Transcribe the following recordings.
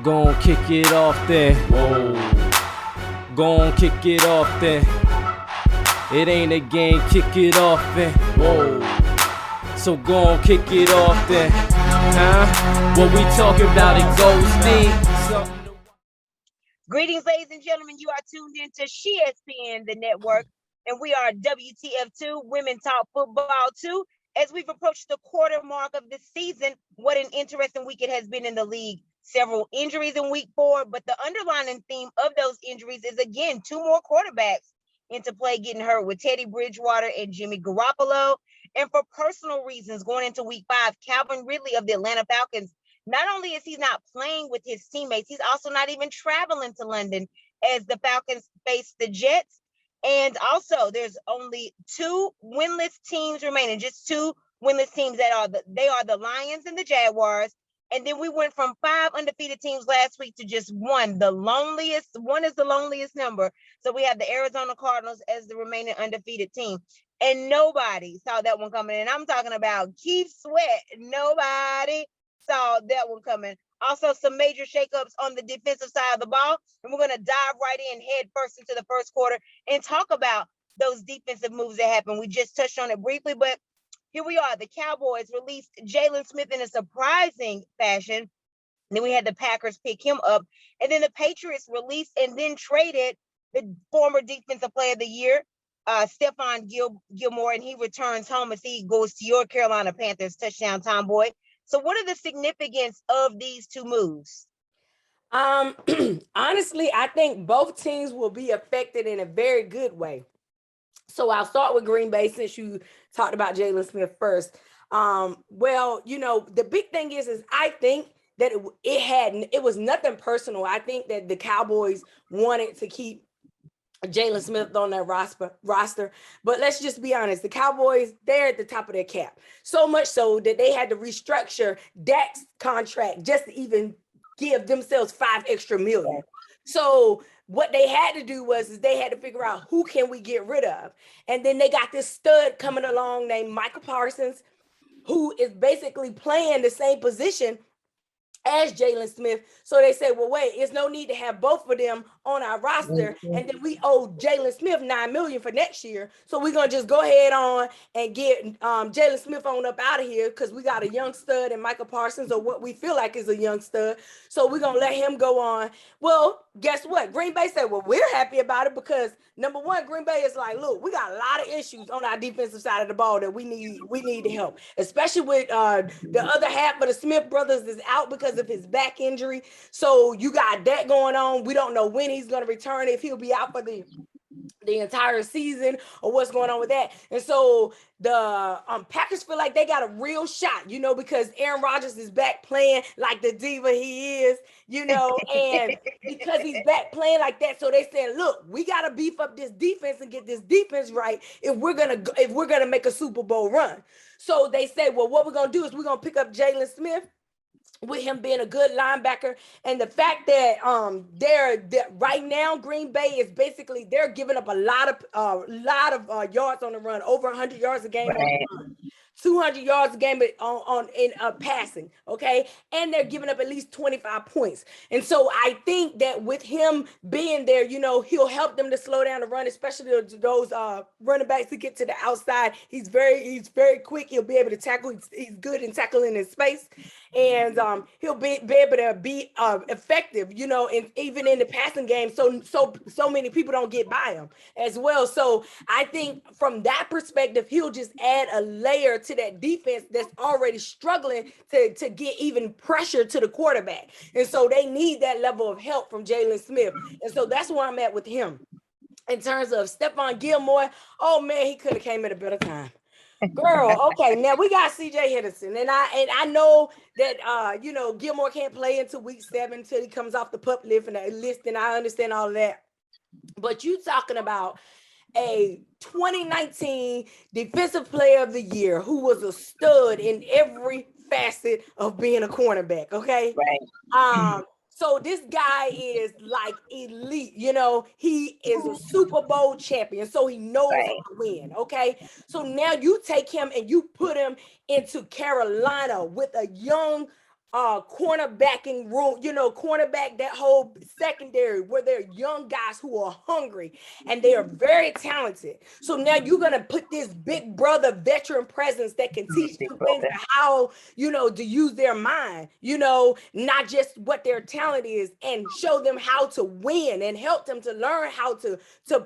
Gon' kick it off then. Whoa. Gon' kick it off then. It ain't a game, kick it off then. Whoa. So gon' kick it off then. Huh? What we talking about, it goes deep. Greetings, ladies and gentlemen. You are tuned in to SHESPN, the network, and we are WTF Too, Women Talk Football Too. As we've approached the quarter mark of this season, what an interesting week it has been in the league. Several injuries in week 4, but the underlying theme of those injuries is, again, 2 more quarterbacks into play getting hurt with Teddy Bridgewater and Jimmy Garoppolo. And for personal reasons, going into week 5, Calvin Ridley of the Atlanta Falcons, not only is he not playing with his teammates, he's also not even traveling to London as the Falcons face the Jets. And also, there's only 2 winless teams remaining, just 2 winless teams they are the Lions and the Jaguars. And then we went from 5 undefeated teams last week to just 1. One is the loneliest number. So we have the Arizona Cardinals as the remaining undefeated team. And nobody saw that one coming. And I'm talking about Keith Sweat. Nobody saw that one coming. Also, some major shakeups on the defensive side of the ball. And we're going to dive right in head first into the first quarter and talk about those defensive moves that happened. We just touched on it briefly, but here we are. The Cowboys released Jalen Smith in a surprising fashion. And then we had the Packers pick him up. And then the Patriots released and then traded the former defensive player of the year, Stefan Gilmour, and he returns home as he goes to your Carolina Panthers, touchdown tomboy. So what are the significance of these 2 moves? Honestly, I think both teams will be affected in a very good way. So I'll start with Green Bay since you talked about Jalen Smith first. Well, the big thing is I think that it was nothing personal. I think that the Cowboys wanted to keep Jalen Smith on their roster. But let's just be honest, the Cowboys, they're at the top of their cap. So much so that they had to restructure Dak's contract just to even give themselves $5 extra million. So what they had to do was they had to figure out who can we get rid of. And then they got this stud coming along named Michael Parsons, who is basically playing the same position as Jalen Smith. So they said, well, wait, there's no need to have both of them on our roster. And then we owe Jalen Smith $9 million for next year. So we're going to just go ahead on and get Jalen Smith on up out of here because we got a young stud and Michael Parsons, or what we feel like is a young stud. So we're going to let him go on. Well, guess what? Green Bay said, well, we're happy about it because, number one, Green Bay is like, look, we got a lot of issues on our defensive side of the ball that we need to help, especially with the other half of the Smith brothers is out because of his back injury. So you got that going on. We don't know when he's going to return, if he'll be out for the entire season or what's going on with that. And so the Packers feel like they got a real shot, because Aaron Rodgers is back playing like the diva he is, and because he's back playing like that. So they said, look, we got to beef up this defense and get this defense right if we're going to make a Super Bowl run. So they say, well, what we're going to do is we're going to pick up Jalen Smith, with him being a good linebacker, and the fact that they're right now Green Bay is basically they're giving up a lot of yards on the run, over 100 yards a game on the run, 200 yards a game in passing, okay, and they're giving up at least 25 points. And so I think that with him being there, he'll help them to slow down the run, especially those running backs to get to the outside. He's very quick. He'll be able to tackle. He's good in tackling in space. And he'll be able to be effective, and even in the passing game. So many people don't get by him as well. So I think from that perspective, he'll just add a layer to that defense that's already struggling to get even pressure to the quarterback. And so they need that level of help from Jalen Smith. And so that's where I'm at with him. In terms of Stefan Gilmour, oh man, he could have came at a better time. Girl, okay, now we got CJ Henderson, and I know that Gilmour can't play until week 7 until he comes off the pup list, and I understand all of that. But you talking about a 2019 Defensive Player of the Year who was a stud in every facet of being a cornerback, okay? Right. So this guy is like elite, he is a Super Bowl champion, so he knows how to win, okay? So now you take him and you put him into Carolina with a young cornerbacking room, cornerback, that whole secondary where they're young guys who are hungry and they are very talented. So now you're going to put this big brother veteran presence that can teach them things of how, to use their mind, not just what their talent is, and show them how to win and help them to learn how to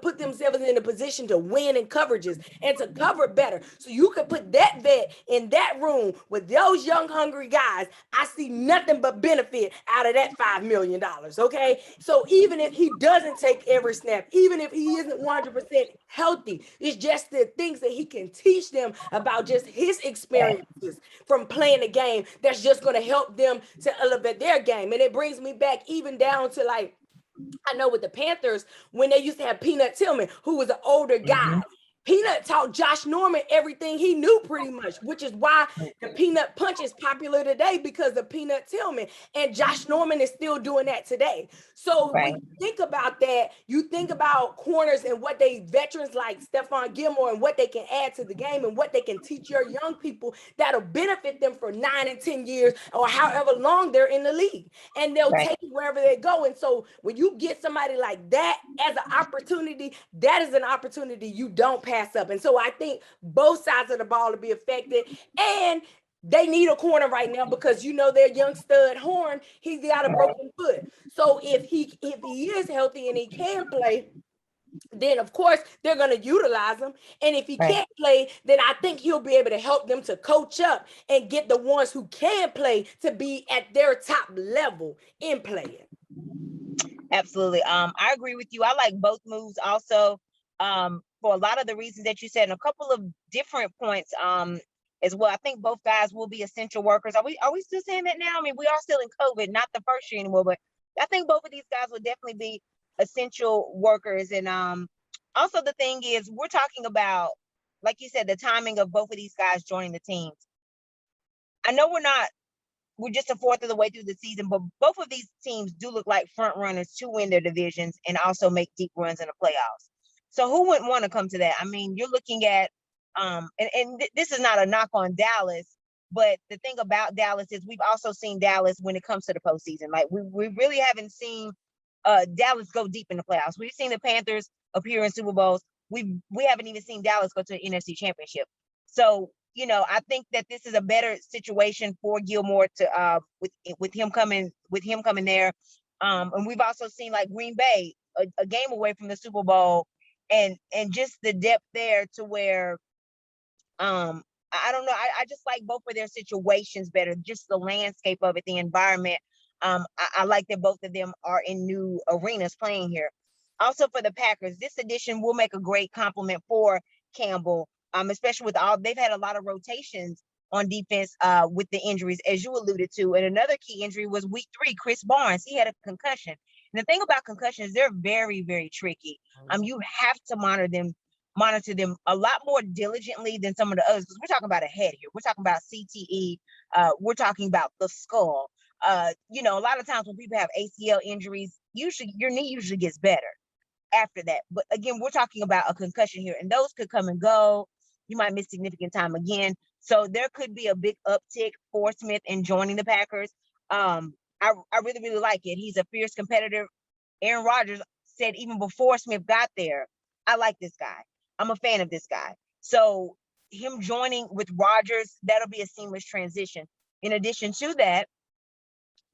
put themselves in a position to win in coverages and to cover better. So you could put that vet in that room with those young, hungry guys. I see nothing but benefit out of that $5 million. Okay. So even if he doesn't take every snap, even if he isn't 100% healthy, it's just the things that he can teach them about just his experiences from playing the game that's just going to help them to elevate their game. And it brings me back even down to, like, I know with the Panthers, when they used to have Peanut Tillman, who was an older guy. Peanut taught Josh Norman everything he knew pretty much, which is why the Peanut Punch is popular today, because of Peanut Tillman. And Josh Norman is still doing that today. So when you think about that, you think about corners and what they veterans like Stefan Gilmour and what they can add to the game and what they can teach your young people that'll benefit them for 9 and 10 years or however long they're in the league. And they'll take it wherever they go. And so when you get somebody like that as an opportunity, that is an opportunity you don't pass up. And so I think both sides of the ball will be affected, and they need a corner right now because their young stud Horn, he's got a broken foot. So if he is healthy and he can play, then of course they're going to utilize him. And if he can't play, then I think he'll be able to help them to coach up and get the ones who can play to be at their top level in playing. Absolutely. I agree with you. I like both moves also, for a lot of the reasons that you said, and a couple of different points as well. I think both guys will be essential workers. Are we still saying that now? I mean, we are still in COVID, not the first year anymore, but I think both of these guys will definitely be essential workers. And also the thing is, we're talking about, like you said, the timing of both of these guys joining the teams. I know we're just a fourth of the way through the season, but both of these teams do look like front runners to win their divisions and also make deep runs in the playoffs. So who wouldn't want to come to that? I mean, you're looking at, this is not a knock on Dallas, but the thing about Dallas is we've also seen Dallas when it comes to the postseason. Like we really haven't seen Dallas go deep in the playoffs. We've seen the Panthers appear in Super Bowls. We haven't even seen Dallas go to an NFC Championship. So, I think that this is a better situation for Gilmour to with him coming there. And we've also seen, like, Green Bay a game away from the Super Bowl, and just the depth there to where I don't know. I just like both of their situations better, just the landscape of it, the environment. I like that both of them are in new arenas playing here. Also for the Packers, this addition will make a great complement for Campbell, especially with they've had a lot of rotations on defense with the injuries, as you alluded to. And another key injury was week 3, Chris Barnes. He had a concussion. And the thing about concussions, they're very, very tricky. You have to monitor them a lot more diligently than some of the others, because we're talking about a head here. We're talking about CTE. We're talking about the skull. A lot of times when people have ACL injuries, usually your knee usually gets better after that. But again, we're talking about a concussion here, and those could come and go. You might miss significant time again. So there could be a big uptick for Smith in joining the Packers. I really, really like it. He's a fierce competitor. Aaron Rodgers said even before Smith got there, I like this guy. I'm a fan of this guy. So him joining with Rodgers, that'll be a seamless transition. In addition to that,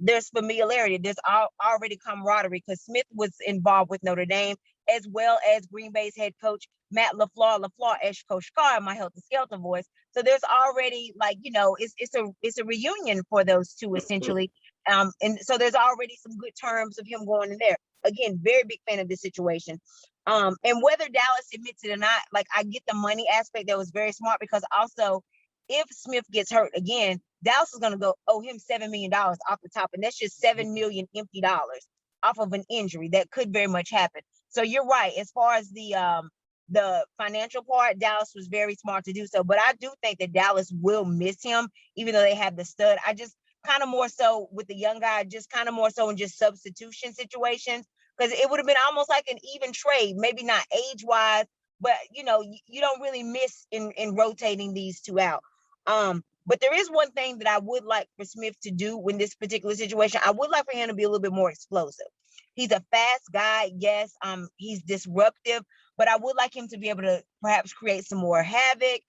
there's familiarity. There's already camaraderie, because Smith was involved with Notre Dame, as well as Green Bay's head coach, Matt LaFleur, as Coach Carr in my Health and Skeleton voice. So there's already, it's a reunion for those two, essentially. And so there's already some good terms of him going in there. Again, very big fan of this situation. And whether Dallas admits it or not, I get the money aspect. That was very smart, because also, if Smith gets hurt again, Dallas is going to owe him $7 million off the top. And that's just $7 million empty dollars off of an injury that could very much happen. So you're right. As far as the financial part, Dallas was very smart to do so. But I do think that Dallas will miss him, even though they have the stud. I just kind of more so with the young guy, just kind of more so in just substitution situations, because it would have been almost like an even trade, maybe not age-wise, but, you don't really miss in rotating these two out. But there is one thing that I would like for Smith to do in this particular situation. I would like for him to be a little bit more explosive. He's a fast guy. Yes, he's disruptive, but I would like him to be able to perhaps create some more havoc,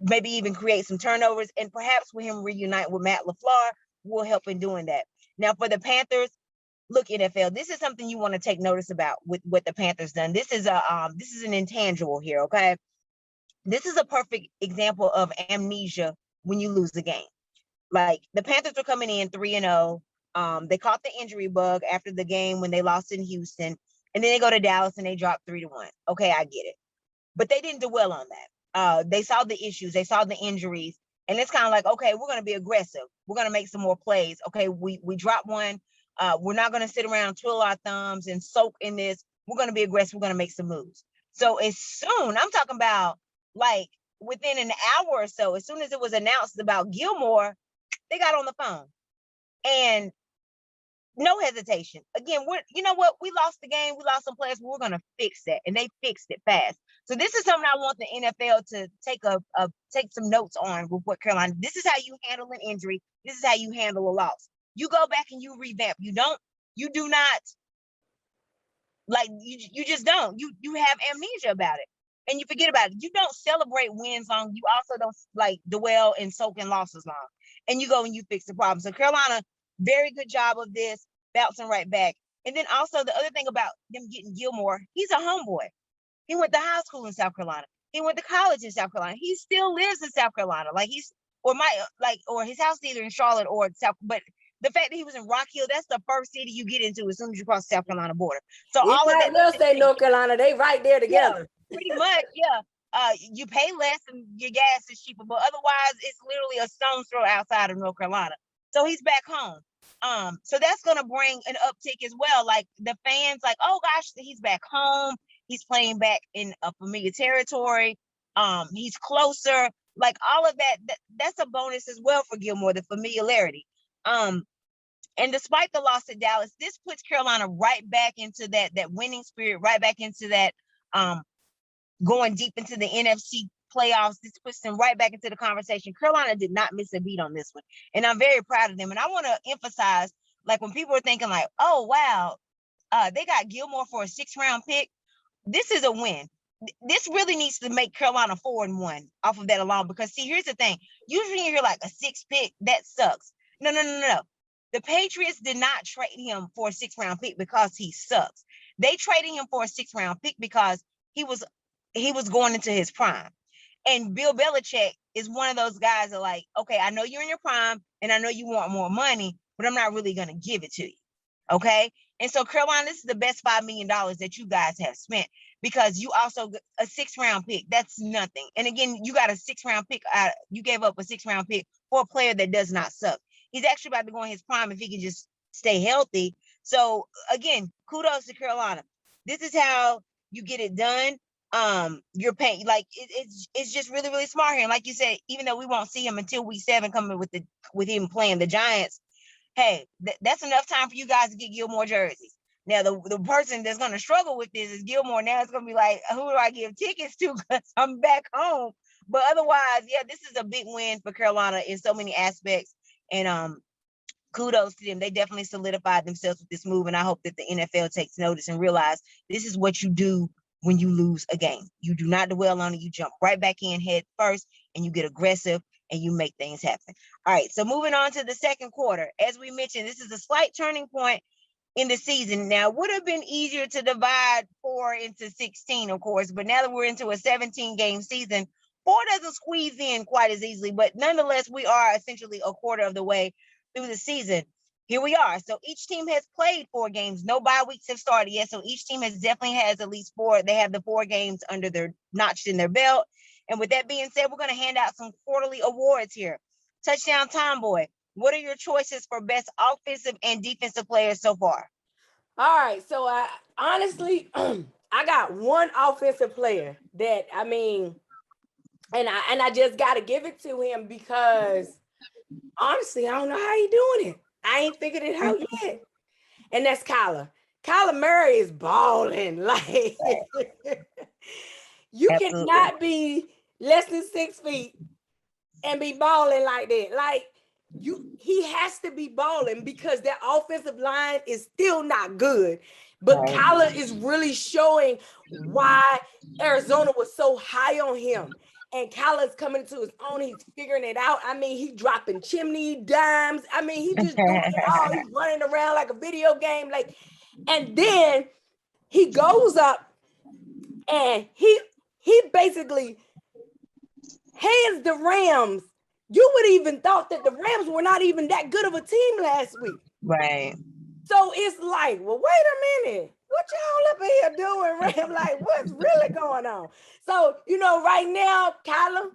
maybe even create some turnovers, and perhaps with him reunite with Matt LaFleur will help in doing that. Now, for the Panthers, look, NFL, this is something you want to take notice about with what the Panthers done. This is an intangible here, okay? This is a perfect example of amnesia when you lose the game. Like, the Panthers were coming in 3-0. They caught the injury bug after the game when they lost in Houston, and then they go to Dallas and they drop 3-1. Okay, I get it. But they didn't dwell on that. They saw the issues, they saw the injuries, and it's kind of like, okay, we're going to be aggressive. We're going to make some more plays. Okay, we dropped one. We're not going to sit around, twiddle our thumbs, and soak in this. We're going to be aggressive. We're going to make some moves. So as soon, I'm talking about like within an hour or so, as soon as it was announced about Gilmour, they got on the phone. And no hesitation. Again, you know what? We lost the game. We lost some players, but we're going to fix that. And they fixed it fast. So this is something I want the NFL to take some notes on with what Carolina. This is how you handle an injury. This is how you handle a loss. You go back and you revamp. You do not, like, you just don't. You have amnesia about it. And you forget about it. You don't celebrate wins long. You also don't like dwell and soak in losses long. And you go and you fix the problem. So Carolina, very good job of this, bouncing right back. And then also the other thing about them getting Gilmour, he's a homeboy. He went to high school in South Carolina. He went to college in South Carolina. He still lives in South Carolina. Like or his house is either in Charlotte or South. But the fact that he was in Rock Hill, that's the first city you get into as soon as you cross the South Carolina border. So all of that. Will say North Carolina, they right there together. Yeah, pretty much, yeah. You pay less and your gas is cheaper, but otherwise it's literally a stone's throw outside of North Carolina. So he's back home. So that's gonna bring an uptick as well. Like the fans, like, oh gosh, he's back home. He's playing back in a familiar territory. He's closer. Like all of that's a bonus as well for Gilmour, the familiarity. And despite the loss to Dallas, this puts Carolina right back into that winning spirit, right back into that going deep into the NFC playoffs. This puts them right back into the conversation. Carolina did not miss a beat on this one. And I'm very proud of them. And I want to emphasize, like when people are thinking like, oh, wow, they got Gilmour for a 6th-round pick. This is a win. This really needs to make Carolina 4-1 off of that alone. Because see, here's the thing. Usually you hear like a 6th pick, that sucks. No. The Patriots did not trade him for a 6th-round pick because he sucks. They traded him for a 6th-round pick because he was going into his prime. And Bill Belichick is one of those guys that like, okay, I know you're in your prime and I know you want more money, but I'm not really going to give it to you. Okay. And so Carolina, this is the best $5 million that you guys have spent because you also a 6th-round pick. That's nothing. And again, you got a 6th-round pick. You gave up a 6th-round pick for a player that does not suck. He's actually about to go in his prime if he can just stay healthy. So again, kudos to Carolina. This is how you get it done. You're paying, like it's just really, really smart here. And like you said, even though we won't see him until week 7 coming with him playing the Giants, hey, that's enough time for you guys to get Gilmour jerseys. Now the person that's going to struggle with this is Gilmour. Now it's going to be like, who do I give tickets to? Because I'm back home. But otherwise, yeah, this is a big win for Carolina in so many aspects. And kudos to them. They definitely solidified themselves with this move. And I hope that the NFL takes notice and realize this is what you do when you lose a game. You do not dwell on it. You jump right back in head first and you get aggressive and you make things happen. All right. So moving on to the second quarter. As we mentioned, this is a slight turning point in the season. Now, it would have been easier to divide 4 into 16, of course, but now that we're into a 17-game season, 4 doesn't squeeze in quite as easily, but nonetheless, we are essentially a quarter of the way through the season. Here we are. So each team has played 4 games. No bye weeks have started yet. So each team definitely has at least 4. They have the 4 games under their notched in their belt. And with that being said, we're going to hand out some quarterly awards here. Touchdown Tomboy, what are your choices for best offensive and defensive players so far? All right. So I honestly, I got one offensive player that, I mean, and I just got to give it to him because honestly, I don't know how he doing it. I ain't figured it out yet. And that's Kyler. Kyler Murray is balling. Like, you Absolutely. cannot be less than 6 feet and be balling like that. Like he has to be balling because that offensive line is still not good. But Kyler is really showing why Arizona was so high on him. And Kyler's coming to his own. He's figuring it out. I mean, he's dropping chimney dimes. I mean, he just doing it all. He's running around like a video game. Like, and then he goes up and he basically hands the Rams. You would even thought that the Rams were not even that good of a team last week. Right. So it's like, well, wait a minute. What y'all up here doing, Ram? Like, what's really going on? So, right now, Kyler, all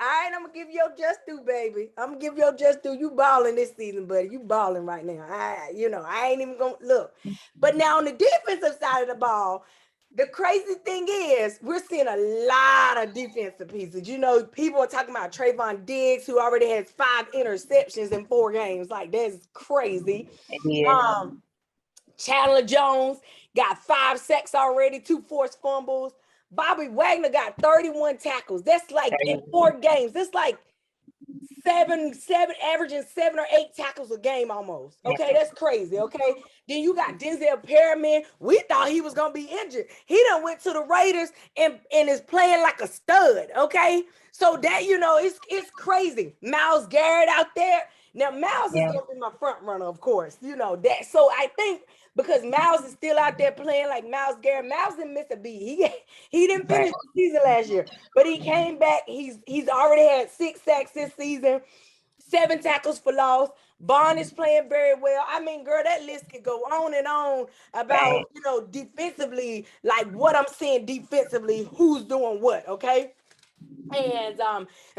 right, I'm going to give you your just due, baby. I'm going to give you your just due. You balling this season, buddy. You balling right now. I ain't even going to look. But now on the defensive side of the ball, the crazy thing is we're seeing a lot of defensive pieces. People are talking about Trayvon Diggs, who already has 5 interceptions in 4 games. Like, that's crazy. Chandler Jones got 5 sacks already, 2 forced fumbles. Bobby Wagner got 31 tackles. That's like in 4 games. That's like seven, averaging 7 or 8 tackles a game almost. Okay, that's crazy. Okay, then you got Denzel Perryman. We thought he was gonna be injured. He done went to the Raiders and is playing like a stud. Okay, so that it's crazy. Myles Garrett out there. Now Myles is gonna be my front runner, of course. That. So I think because Myles is still out there playing like Myles Garrett. Myles didn't miss a beat. He didn't finish the season last year, but he came back. He's already had 6 sacks this season, 7 tackles for loss. Vaughn is playing very well. I mean, girl, that list could go on and on about defensively, like what I'm seeing defensively, who's doing what. Okay. And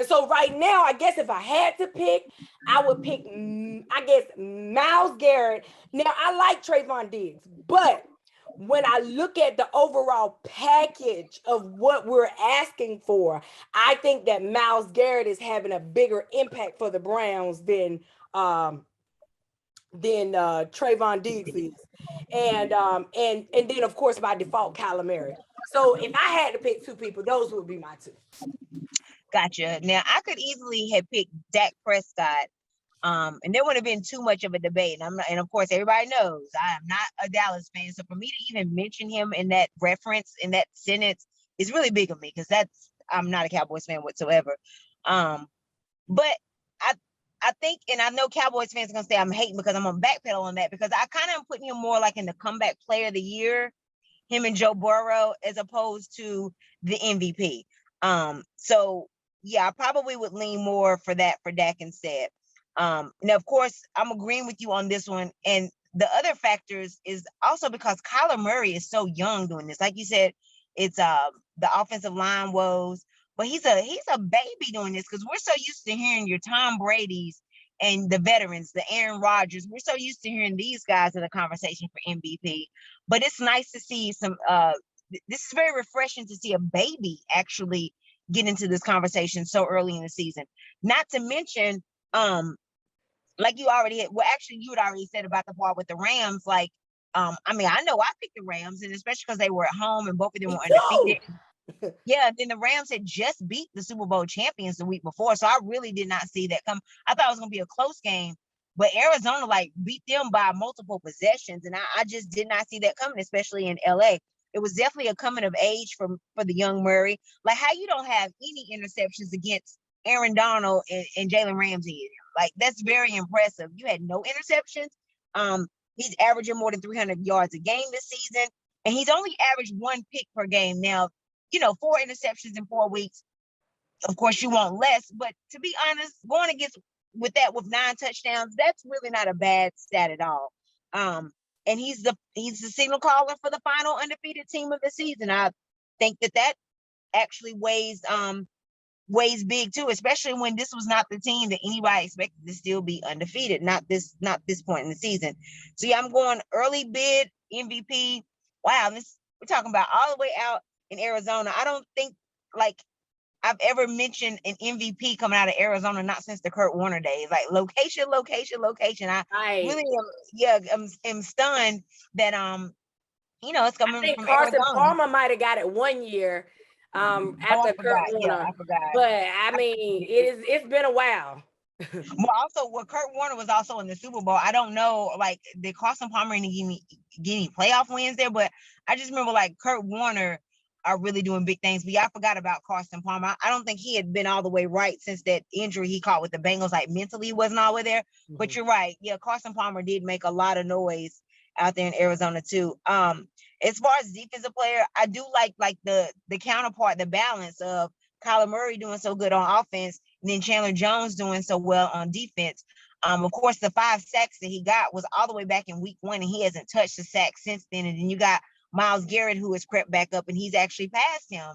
so right now, I guess if I had to pick, I would pick, I guess, Myles Garrett. Now, I like Trayvon Diggs, but when I look at the overall package of what we're asking for, I think that Myles Garrett is having a bigger impact for the Browns than Trayvon Diggs is. And then, of course, by default, Kyler Murray. So if I had to pick 2 people, those would be my 2. Gotcha. Now I could easily have picked Dak Prescott, and there wouldn't have been too much of a debate. And of course, everybody knows I am not a Dallas fan, so for me to even mention him in that reference, in that sentence, is really big of me because I'm not a Cowboys fan whatsoever. But I think, and I know Cowboys fans are gonna say I'm hating because I'm on backpedal on that because I kind of am putting him more like in the comeback player of the year, him and Joe Burrow, as opposed to the MVP. So yeah, I probably would lean more for that for Dak instead. Now, of course, I'm agreeing with you on this one. And the other factors is also because Kyler Murray is so young doing this. Like you said, it's the offensive line woes, but he's a baby doing this because we're so used to hearing your Tom Brady's and the veterans, the Aaron Rodgers. We're so used to hearing these guys in the conversation for MVP. But it's nice to see some. This is very refreshing to see a baby actually get into this conversation so early in the season. Not to mention, like you already had, well, actually, you had already said about the part with the Rams. Like, I mean, I know I picked the Rams, and especially because they were at home and both of them were undefeated. Yeah, then the Rams had just beat the Super Bowl champions the week before, so I really did not see that come. I thought it was going to be a close game, but Arizona beat them by multiple possessions, and I just did not see that coming, especially in LA. It was definitely a coming of age for the young Murray. Like how you don't have any interceptions against Aaron Donald and Jalen Ramsey. Like that's very impressive. You had no interceptions. He's averaging more than 300 yards a game this season, and he's only averaged 1 pick per game. Now, 4 interceptions in 4 weeks. Of course, you want less, but to be honest, going against with 9 touchdowns, that's really not a bad stat at all. And he's the signal caller for the final undefeated team of the season. I think that actually weighs big too, especially when this was not the team that anybody expected to still be undefeated. Not this point in the season. So yeah, I'm going early bid MVP. Wow, we're talking about all the way out in Arizona. I don't think I've ever mentioned an MVP coming out of Arizona, not since the Kurt Warner days. Like location. I really am stunned that it's coming I think from Carson Arizona. Palmer might have got it one year. Oh, after I Kurt forgot. Yeah, Warner. I forgot. But I mean, it's been a while. Well, also, Kurt Warner was also in the Super Bowl. I don't know, like, did Carson Palmer get any playoff wins there? But I just remember, like, Kurt Warner are really doing big things. But yeah, I forgot about Carson Palmer. I don't think he had been all the way right since that injury he caught with the Bengals. Like, mentally, he wasn't all the way there. But you're right. Yeah, Carson Palmer did make a lot of noise out there in Arizona too. As far as defensive player, I do like the counterpart, the balance of Kyler Murray doing so good on offense, and then Chandler Jones doing so well on defense. Of course, the 5 sacks that he got was all the way back in week 1, and he hasn't touched a sack since then. And then you got Myles Garrett, who has crept back up, and he's actually passed him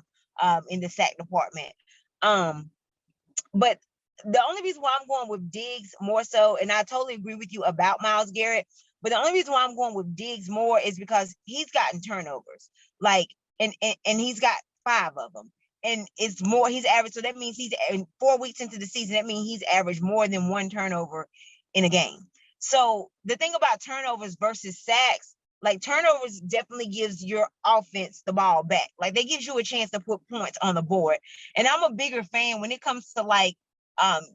in the sack department. But the only reason why I'm going with Diggs more so, and I totally agree with you about Myles Garrett, but the only reason why I'm going with Diggs more is because he's gotten turnovers, like, and he's got 5 of them. And it's more, he's averaged. So that means he's in 4 weeks into the season. That means he's averaged more than 1 turnover in a game. So the thing about turnovers versus sacks, like, turnovers definitely gives your offense the ball back. Like, they gives you a chance to put points on the board. And I'm a bigger fan when it comes to like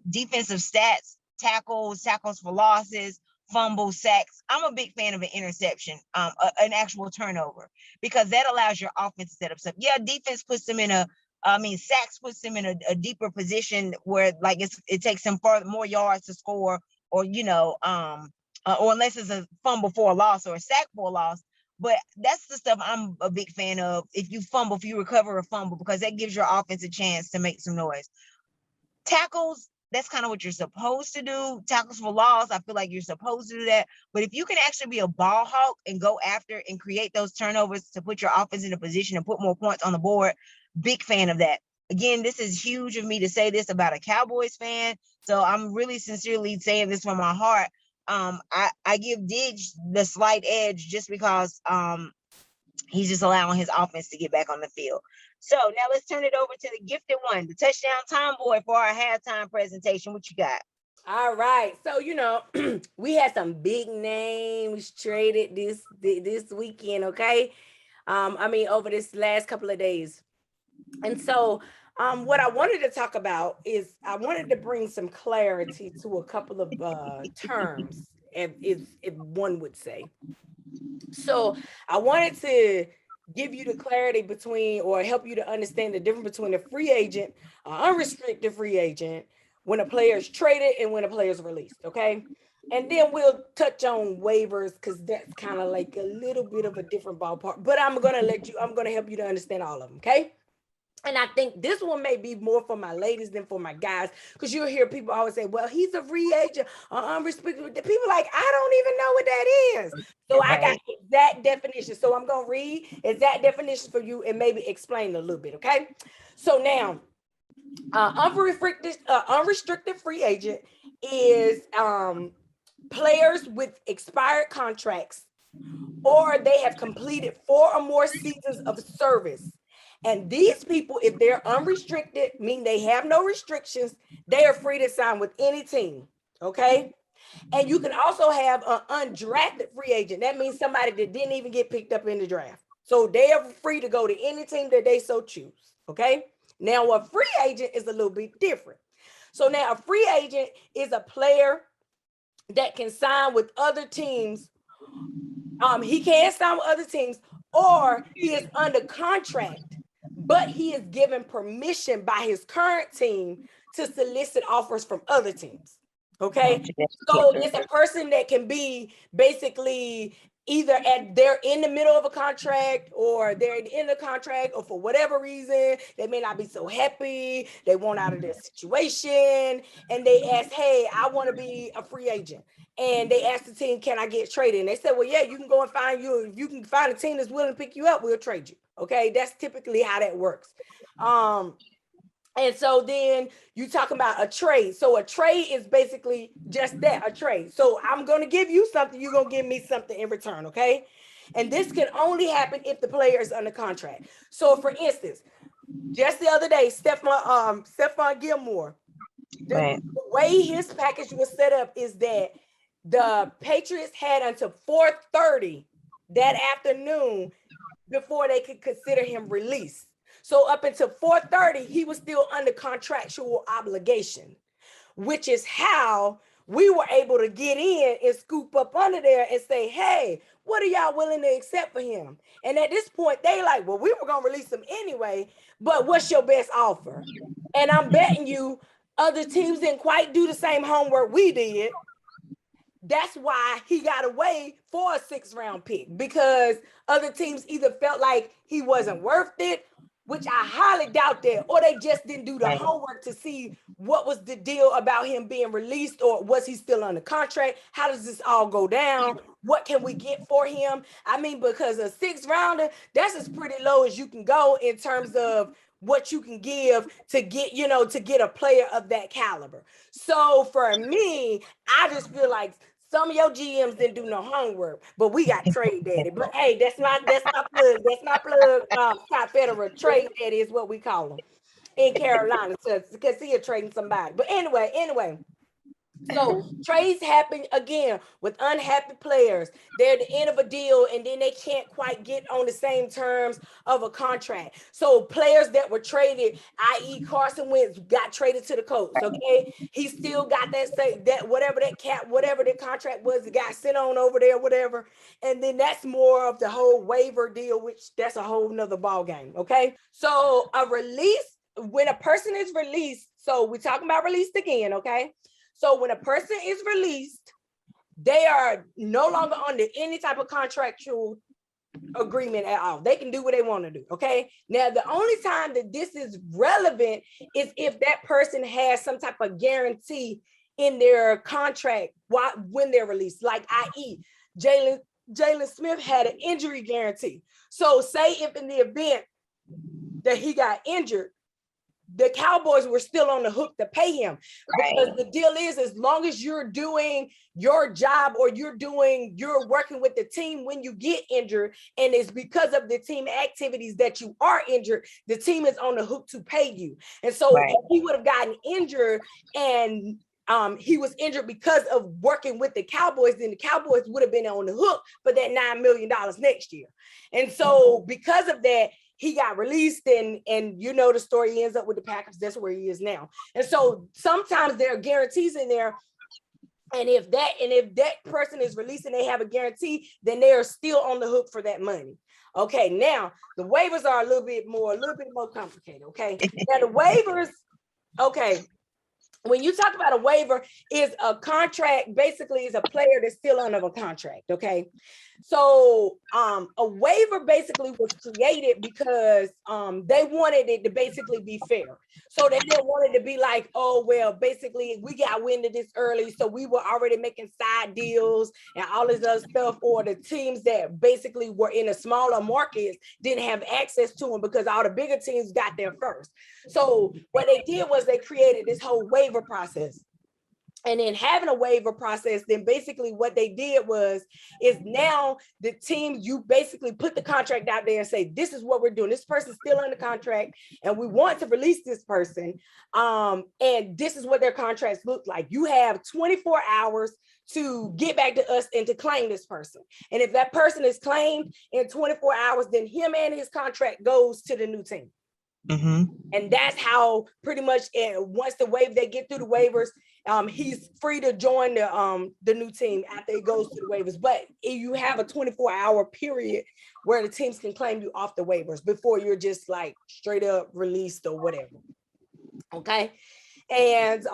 defensive stats, tackles for losses, fumble, sacks. I'm a big fan of an interception, an actual turnover, because that allows your offense to set up stuff. Yeah, defense puts them in sacks puts them in a deeper position where, like, it takes them more yards to score, or or unless it's a fumble for a loss or a sack for a loss. But that's the stuff I'm a big fan of. If you recover a fumble, because that gives your offense a chance to make some noise. Tackles, that's kind of what you're supposed to do. Tackles for loss, I feel like you're supposed to do that. But if you can actually be a ball hawk and go after and create those turnovers to put your offense in a position and put more points on the board, big fan of that. Again, this is huge of me to say this about a Cowboys fan, so I'm really sincerely saying this from my heart. I give Diggs the slight edge just because he's just allowing his offense to get back on the field. So now let's turn it over to the gifted one, the touchdown tomboy, for our halftime presentation. What you got? All right. So, we had some big names traded this weekend, okay? Over this last couple of days. And so what I wanted to talk about is I wanted to bring some clarity to a couple of terms, if one would say. So I wanted to give you the clarity between, or help you to understand the difference between a free agent, an unrestricted free agent, when a player is traded and when a player is released, okay? And then we'll touch on waivers, because that's kind of like a little bit of a different ballpark. But I'm going to help you to understand all of them, okay? And I think this one may be more for my ladies than for my guys, because you'll hear people always say, well, he's a free agent, unrestricted. The people like, I don't even know what that is. So I got exact definition. So I'm going to read exact definitions for you and maybe explain a little bit, okay? So now, unrestricted free agent is players with expired contracts, or they have completed 4 or more seasons of service. And these people, if they're unrestricted, mean they have no restrictions, they are free to sign with any team, okay? And you can also have an undrafted free agent. That means somebody that didn't even get picked up in the draft. So they are free to go to any team that they so choose, okay? Now, a free agent is a little bit different. So now a free agent is a player that can sign with other teams. He can sign with other teams, or he is under contract, but he is given permission by his current team to solicit offers from other teams. Okay. So it's a person that can be basically either they're in the middle of a contract, or they're in the contract, or for whatever reason, they may not be so happy. They want out of their situation, and they ask, hey, I want to be a free agent. And they asked the team, can I get traded? And they said, well, yeah, you can go and find you. If you can find a team that's willing to pick you up, we'll trade you. Okay. That's typically how that works. And so then you talk about a trade. So a trade is basically just that, a trade. So I'm going to give you something, you're going to give me something in return, okay? And this can only happen if the player is under contract. So for instance, just the other day, Stefan Gilmour, the way his package was set up is that the Patriots had until 4:30 that afternoon before they could consider him released. So up until 4:30, he was still under contractual obligation, which is how we were able to get in and scoop up under there and say, hey, what are y'all willing to accept for him? And at this point, they like, well, we were going to release him anyway, but what's your best offer? And I'm betting you other teams didn't quite do the same homework we did. That's why he got away for a 6th round pick, because other teams either felt like he wasn't worth it, which I highly doubt that, or they just didn't do the homework to see what was the deal about him being released, or was he still under contract? How does this all go down? What can we get for him? I mean, because a 6th rounder, that's as pretty low as you can go in terms of what you can give to get, to get a player of that caliber. So for me, I just feel like some of your GMs didn't do no homework, but we got trade daddy. But hey, that's not plug. That's not plug. Scott Federer, trade daddy is what we call him in Carolina, because he is trading somebody. But anyway. So trades happen again with unhappy players. They're at the end of a deal and then they can't quite get on the same terms of a contract. So players that were traded, i.e. Carson Wentz, got traded to the Colts. Okay, he still got that whatever the contract was, it got sent on over there, whatever. And then that's more of the whole waiver deal, which that's a whole nother ball game. Okay, so a release, when a person is released, so we're talking about released again. Okay. So when a person is released, they are no longer under any type of contractual agreement at all. They can do what they want to do, okay? Now, the only time that this is relevant is if that person has some type of guarantee in their contract when they're released, like i.e. Jalen Smith had an injury guarantee. So say if in the event that he got injured, the Cowboys were still on the hook to pay him, because the deal is, as long as you're doing your job or you're working with the team when you get injured, and it's because of the team activities that you are injured, the team is on the hook to pay you. And so if he would have gotten injured and he was injured because of working with the Cowboys, then the Cowboys would have been on the hook for that $9 million next year. And so because of that, he got released, and the story ends up with the Packers. That's where he is now. And so sometimes there are guarantees in there. And if that person is released and they have a guarantee, then they are still on the hook for that money. Okay, now the waivers are a little bit more complicated. Okay. Now the waivers, okay. When you talk about a waiver, is a contract, basically is a player that's still under a contract, okay? So a waiver basically was created because they wanted it to basically be fair. So they didn't want it to be like, oh, well, basically we got wind of this early, so we were already making side deals and all this other stuff, or the teams that basically were in the smaller markets didn't have access to them because all the bigger teams got there first. So what they did was they created this whole waiver process. And then having a waiver process, then basically what they did is now the team, you basically put the contract out there and say, this is what we're doing. This person's still under contract and we want to release this person. And this is what their contracts look like. You have 24 hours to get back to us and to claim this person. And if that person is claimed in 24 hours, then him and his contract goes to the new team. Mm-hmm. And that's how pretty much once they get through the waivers, he's free to join the new team after it goes to the waivers. But you have a 24-hour period where the teams can claim you off the waivers before you're just like straight up released or whatever. Okay. And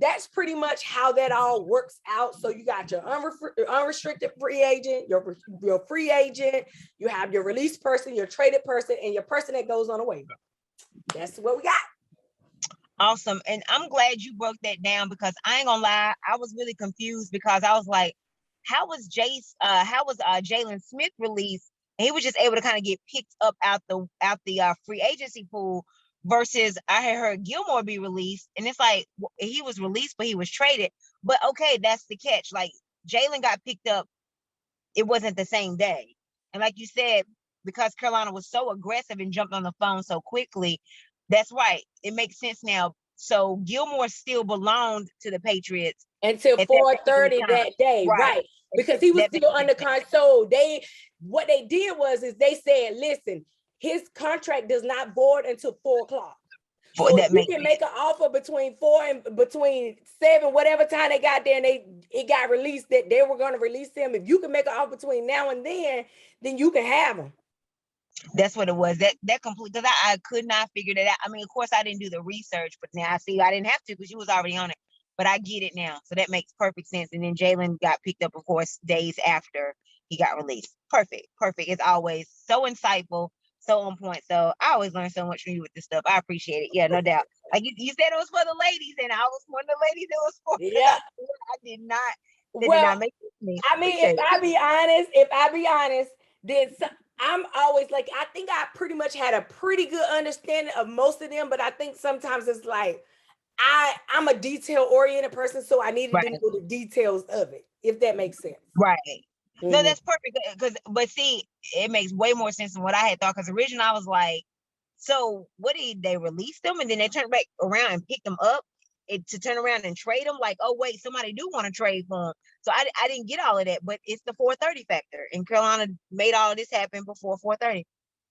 that's pretty much how that all works out. So you got your unrestricted free agent, your free agent, you have your released person, your traded person, and your person that goes on a waiver. That's what we got. Awesome. And I'm glad you broke that down, because I ain't gonna lie, I was really confused, because I was like, how was Jalen Smith released? And he was just able to kind of get picked up out the free agency pool, versus I had heard Gilmour be released, and it's like he was released, but he was traded. But okay, that's the catch. Like Jalen got picked up, it wasn't the same day. And like you said, because Carolina was so aggressive and jumped on the phone so quickly, that's right. It makes sense now. So Gilmour still belonged to the Patriots until 4:30 that day, right? Because he was still under contract. So what they did was they said, listen, his contract does not void until 4:00. So that you can make an offer between 4 and between 7, whatever time they got there, and it got released that they were going to release him. If you can make an offer between now and then you can have him. That's what it was. That complete, because I could not figure that out. I mean, of course, I didn't do the research, but now I see I didn't have to because you was already on it. But I get it now, so that makes perfect sense. And then Jalen got picked up, of course, days after he got released. Perfect. It's always so insightful, so on point. So I always learn so much from you with this stuff. I appreciate it. Yeah, no doubt. Like you said, it was for the ladies, and I was one of the ladies it was for. Yeah, I did not. Well, did not make it to me. I mean, if I be honest, then I'm always like, I think I pretty much had a pretty good understanding of most of them, but I think sometimes it's like I'm a detail-oriented person, so I needed to know the details of it, if that makes sense. Right. No, that's perfect. But see, it makes way more sense than what I had thought. Because originally I was like, so what did they release them and then they turned back around and picked them up to turn around and trade them? Like, oh wait, somebody do want to trade for them. So I didn't get all of that, but it's the 4:30 factor, and Carolina made all of this happen before 4:30.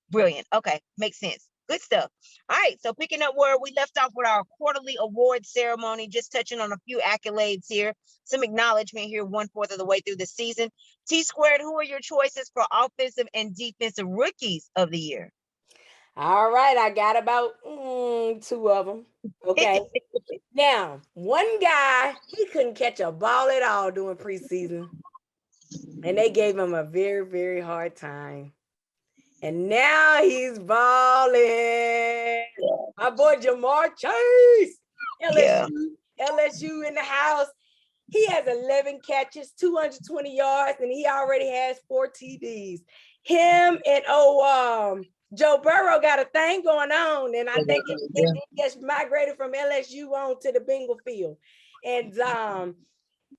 Brilliant. Okay, makes sense. Good stuff. All right, so picking up where we left off with our quarterly award ceremony, just touching on a few accolades here, some acknowledgement here, 1/4 of the way through the season. T-Squared, who are your choices for offensive and defensive rookies of the year? All right, I got about 2 of them. Okay. Now, one guy, he couldn't catch a ball at all during preseason, and they gave him a very, very hard time. And now he's balling. My boy Jamar Chase, LSU in the house. He has 11 catches, 220 yards, and he already has 4 TDs. Him and Joe Burrow got a thing going on, and I think it gets migrated from LSU on to the Bengal field. And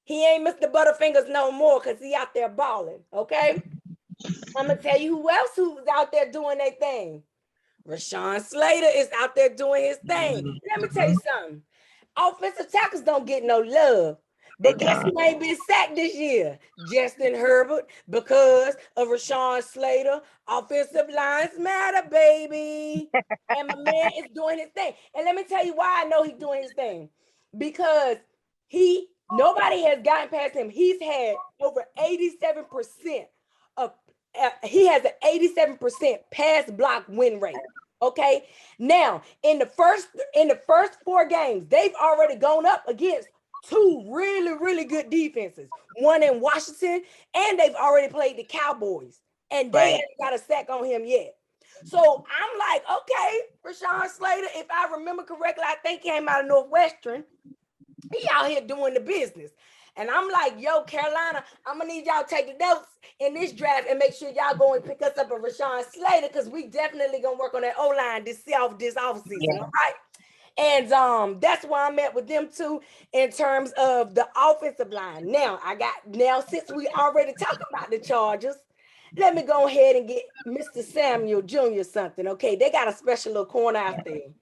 he ain't Mr. Butterfingers no more because he out there balling, okay? I'm going to tell you who's out there doing their thing. Rashawn Slater is out there doing his thing. Let me tell you something. Offensive tackles don't get no love. But guess who ain't been sacked this year? Justin Herbert, because of Rashawn Slater. Offensive lines matter, baby. And my man is doing his thing. And let me tell you why I know he's doing his thing. Because nobody has gotten past him. He's had over 87% of he has an 87% pass block win rate. Okay. Now, in the first 4 games, they've already gone up against 2 really, really good defenses. One in Washington, and they've already played the Cowboys, and they haven't got a sack on him yet. So I'm like, okay, Rashawn Slater, if I remember correctly, I think he came out of Northwestern. He out here doing the business. And I'm like, yo, Carolina, I'm going to need y'all to take the notes in this draft and make sure y'all go and pick us up a Rashawn Slater, because we definitely going to work on that O-line this offseason, all right? And that's where I'm at with them too in terms of the offensive line. Now, since we already talked about the Chargers, let me go ahead and get Mr. Samuel Jr. something, okay? They got a special little corner out there.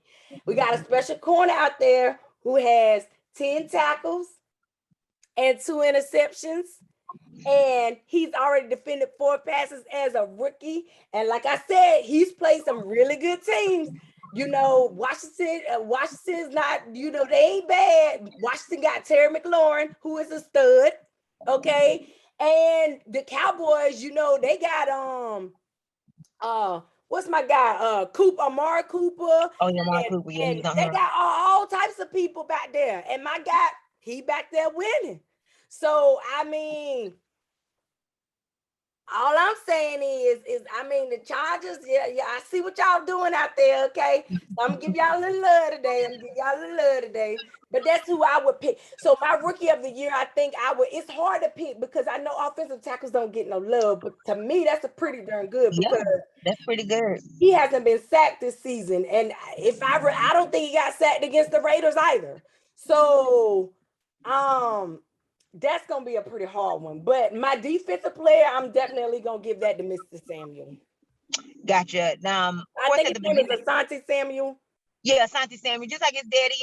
We got a special corner out there who has 10 tackles and 2 interceptions. And he's already defended 4 passes as a rookie. And like I said, he's played some really good teams. You know, Washington's not, you know, they ain't bad. Washington got Terry McLaurin, who is a stud. Okay. And the Cowboys, you know, they got what's my guy? Amari Cooper. Oh, yeah, Amari Cooper. Yeah, and they got all types of people back there. And my guy, he back there winning. So I mean, all I'm saying is I mean, the Chargers, yeah, I see what y'all doing out there, okay? So I'm gonna give y'all a little love today. But that's who I would pick. So my rookie of the year, I think it's hard to pick because I know offensive tackles don't get no love, but to me, that's a pretty darn good because that's pretty good. He hasn't been sacked this season, and I don't think he got sacked against the Raiders either. So, that's gonna be a pretty hard one. But my defensive player, I'm definitely gonna give that to Mr. Samuel. Gotcha. I think his name is Asante Samuel. Yeah, Asante Samuel, just like his daddy.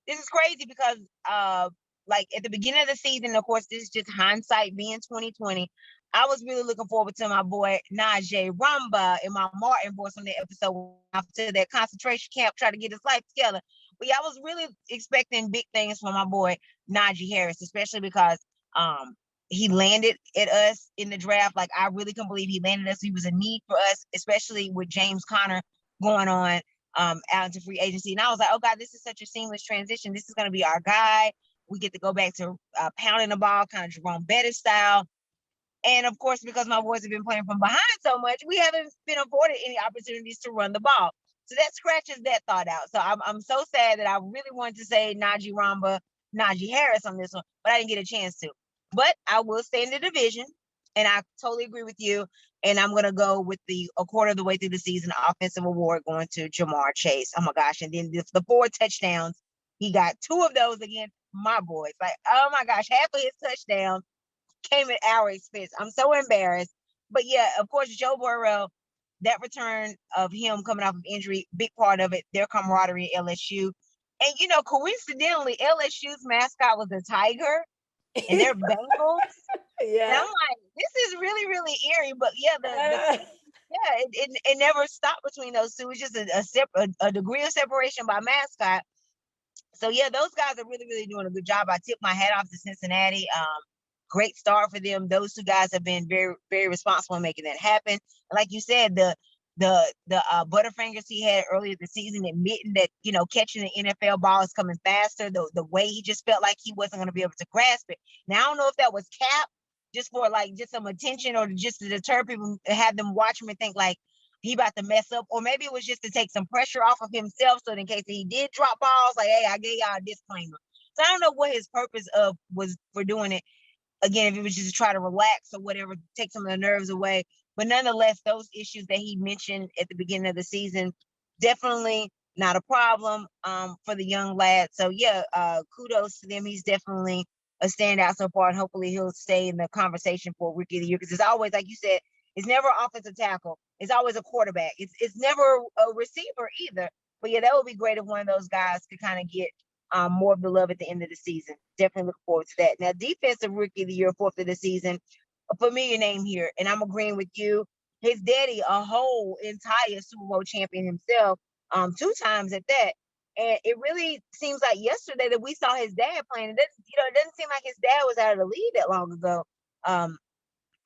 This is crazy because like at the beginning of the season, of course, this is just hindsight being 2020. I was really looking forward to my boy Najee Rumba and my Martin voice on that episode after that concentration camp, try to get his life together. But yeah, I was really expecting big things from my boy Najee Harris, especially because he landed at us in the draft. Like, I really couldn't believe he landed us. He was a need for us, especially with James Conner going on out into free agency. And I was like, oh God, this is such a seamless transition. This is going to be our guy. We get to go back to pounding the ball, kind of Jerome Bettis style. And of course, because my boys have been playing from behind so much, we haven't been afforded any opportunities to run the ball. So that scratches that thought out. So I'm so sad that I really wanted to say Najee Ramba, Najee Harris on this one, but I didn't get a chance to. But I will stay in the division, and I totally agree with you. And I'm going to go with a quarter of the way through the season offensive award going to Jamar Chase. Oh my gosh. And then the 4 touchdowns, he got 2 of those against my boys. Like, oh my gosh, half of his touchdowns came at our expense. I'm so embarrassed. But yeah, of course, Joe Burrow, that return of him coming off of injury, big part of it, their camaraderie at LSU. And, coincidentally, LSU's mascot was a tiger and they're Bengals. Yeah. And I'm like, this is really, really eerie. But yeah, it never stopped between those two. It's just a degree of separation by mascot. So yeah, those guys are really, really doing a good job. I tip my hat off to Cincinnati. Great start for them. Those 2 guys have been very, very responsible in making that happen. And like you said, the Butterfingers he had earlier this season, admitting that catching the NFL ball is coming faster. The way he just felt like he wasn't going to be able to grasp it. Now I don't know if that was cap just for just some attention or just to deter people, have them watch him and think like he about to mess up, or maybe it was just to take some pressure off of himself, so in case he did drop balls, like, hey, I gave y'all a disclaimer. So I don't know what his purpose was for doing it. Again, if it was just to try to relax or whatever, take some of the nerves away. But nonetheless, those issues that he mentioned at the beginning of the season, definitely not a problem for the young lad. So yeah, kudos to them. He's definitely a standout so far, and hopefully he'll stay in the conversation for Rookie of the Year, because it's always, like you said, it's never offensive tackle. It's always a quarterback. It's never a receiver either. But yeah, that would be great if one of those guys could kind of get more of the love at the end of the season. Definitely look forward to that. Now, defensive Rookie of the Year, 4th of the season, a familiar name here, and I'm agreeing with you. His daddy, a whole entire Super Bowl champion himself, 2 times at that. And it really seems like yesterday that we saw his dad playing. It doesn't seem like his dad was out of the league that long ago.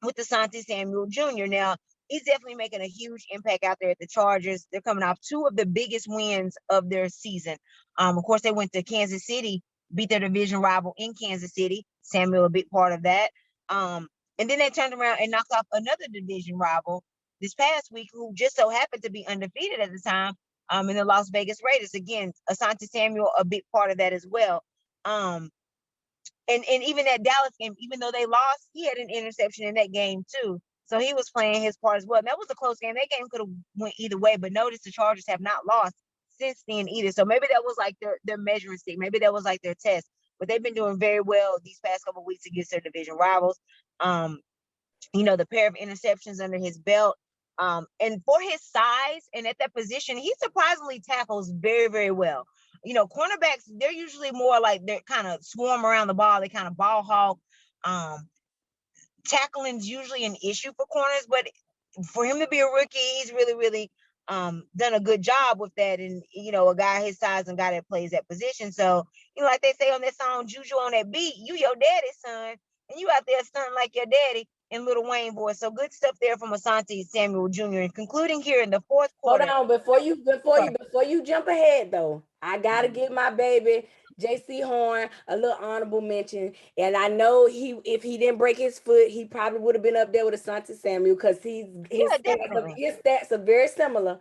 With Asante Samuel Jr. Now, he's definitely making a huge impact out there at the Chargers. They're coming off 2 of the biggest wins of their season. Of course, they went to Kansas City, beat their division rival in Kansas City. Samuel, a big part of that. And then they turned around and knocked off another division rival this past week, who just so happened to be undefeated at the time, in the Las Vegas Raiders. Again, Asante Samuel, a big part of that as well. And even that Dallas game, even though they lost, he had an interception in that game too. So he was playing his part as well. And that was a close game. That game could have went either way, but notice the Chargers have not lost since then either. So maybe that was like their measuring stick. Maybe that was like their test. But they've been doing very well these past couple of weeks against their division rivals. The pair of interceptions under his belt. And for his size and at that position, he surprisingly tackles very, very well. Cornerbacks, they're usually more like they're kind of swarm around the ball. They kind of ball hawk. Tackling's usually an issue for corners, but for him to be a rookie, he's really, really done a good job with that. And, a guy his size and guy that plays that position. So, like they say on that song, Juju on that beat, you your daddy's son, and you out there stunting like your daddy in Lil Wayne voice. So good stuff there from Asante Samuel Jr. And concluding here in the 4th quarter. Hold on, before you jump ahead though, I gotta give my baby JC Horn a little honorable mention. And I know if he didn't break his foot, he probably would have been up there with Asante Samuel, because his stats are very similar.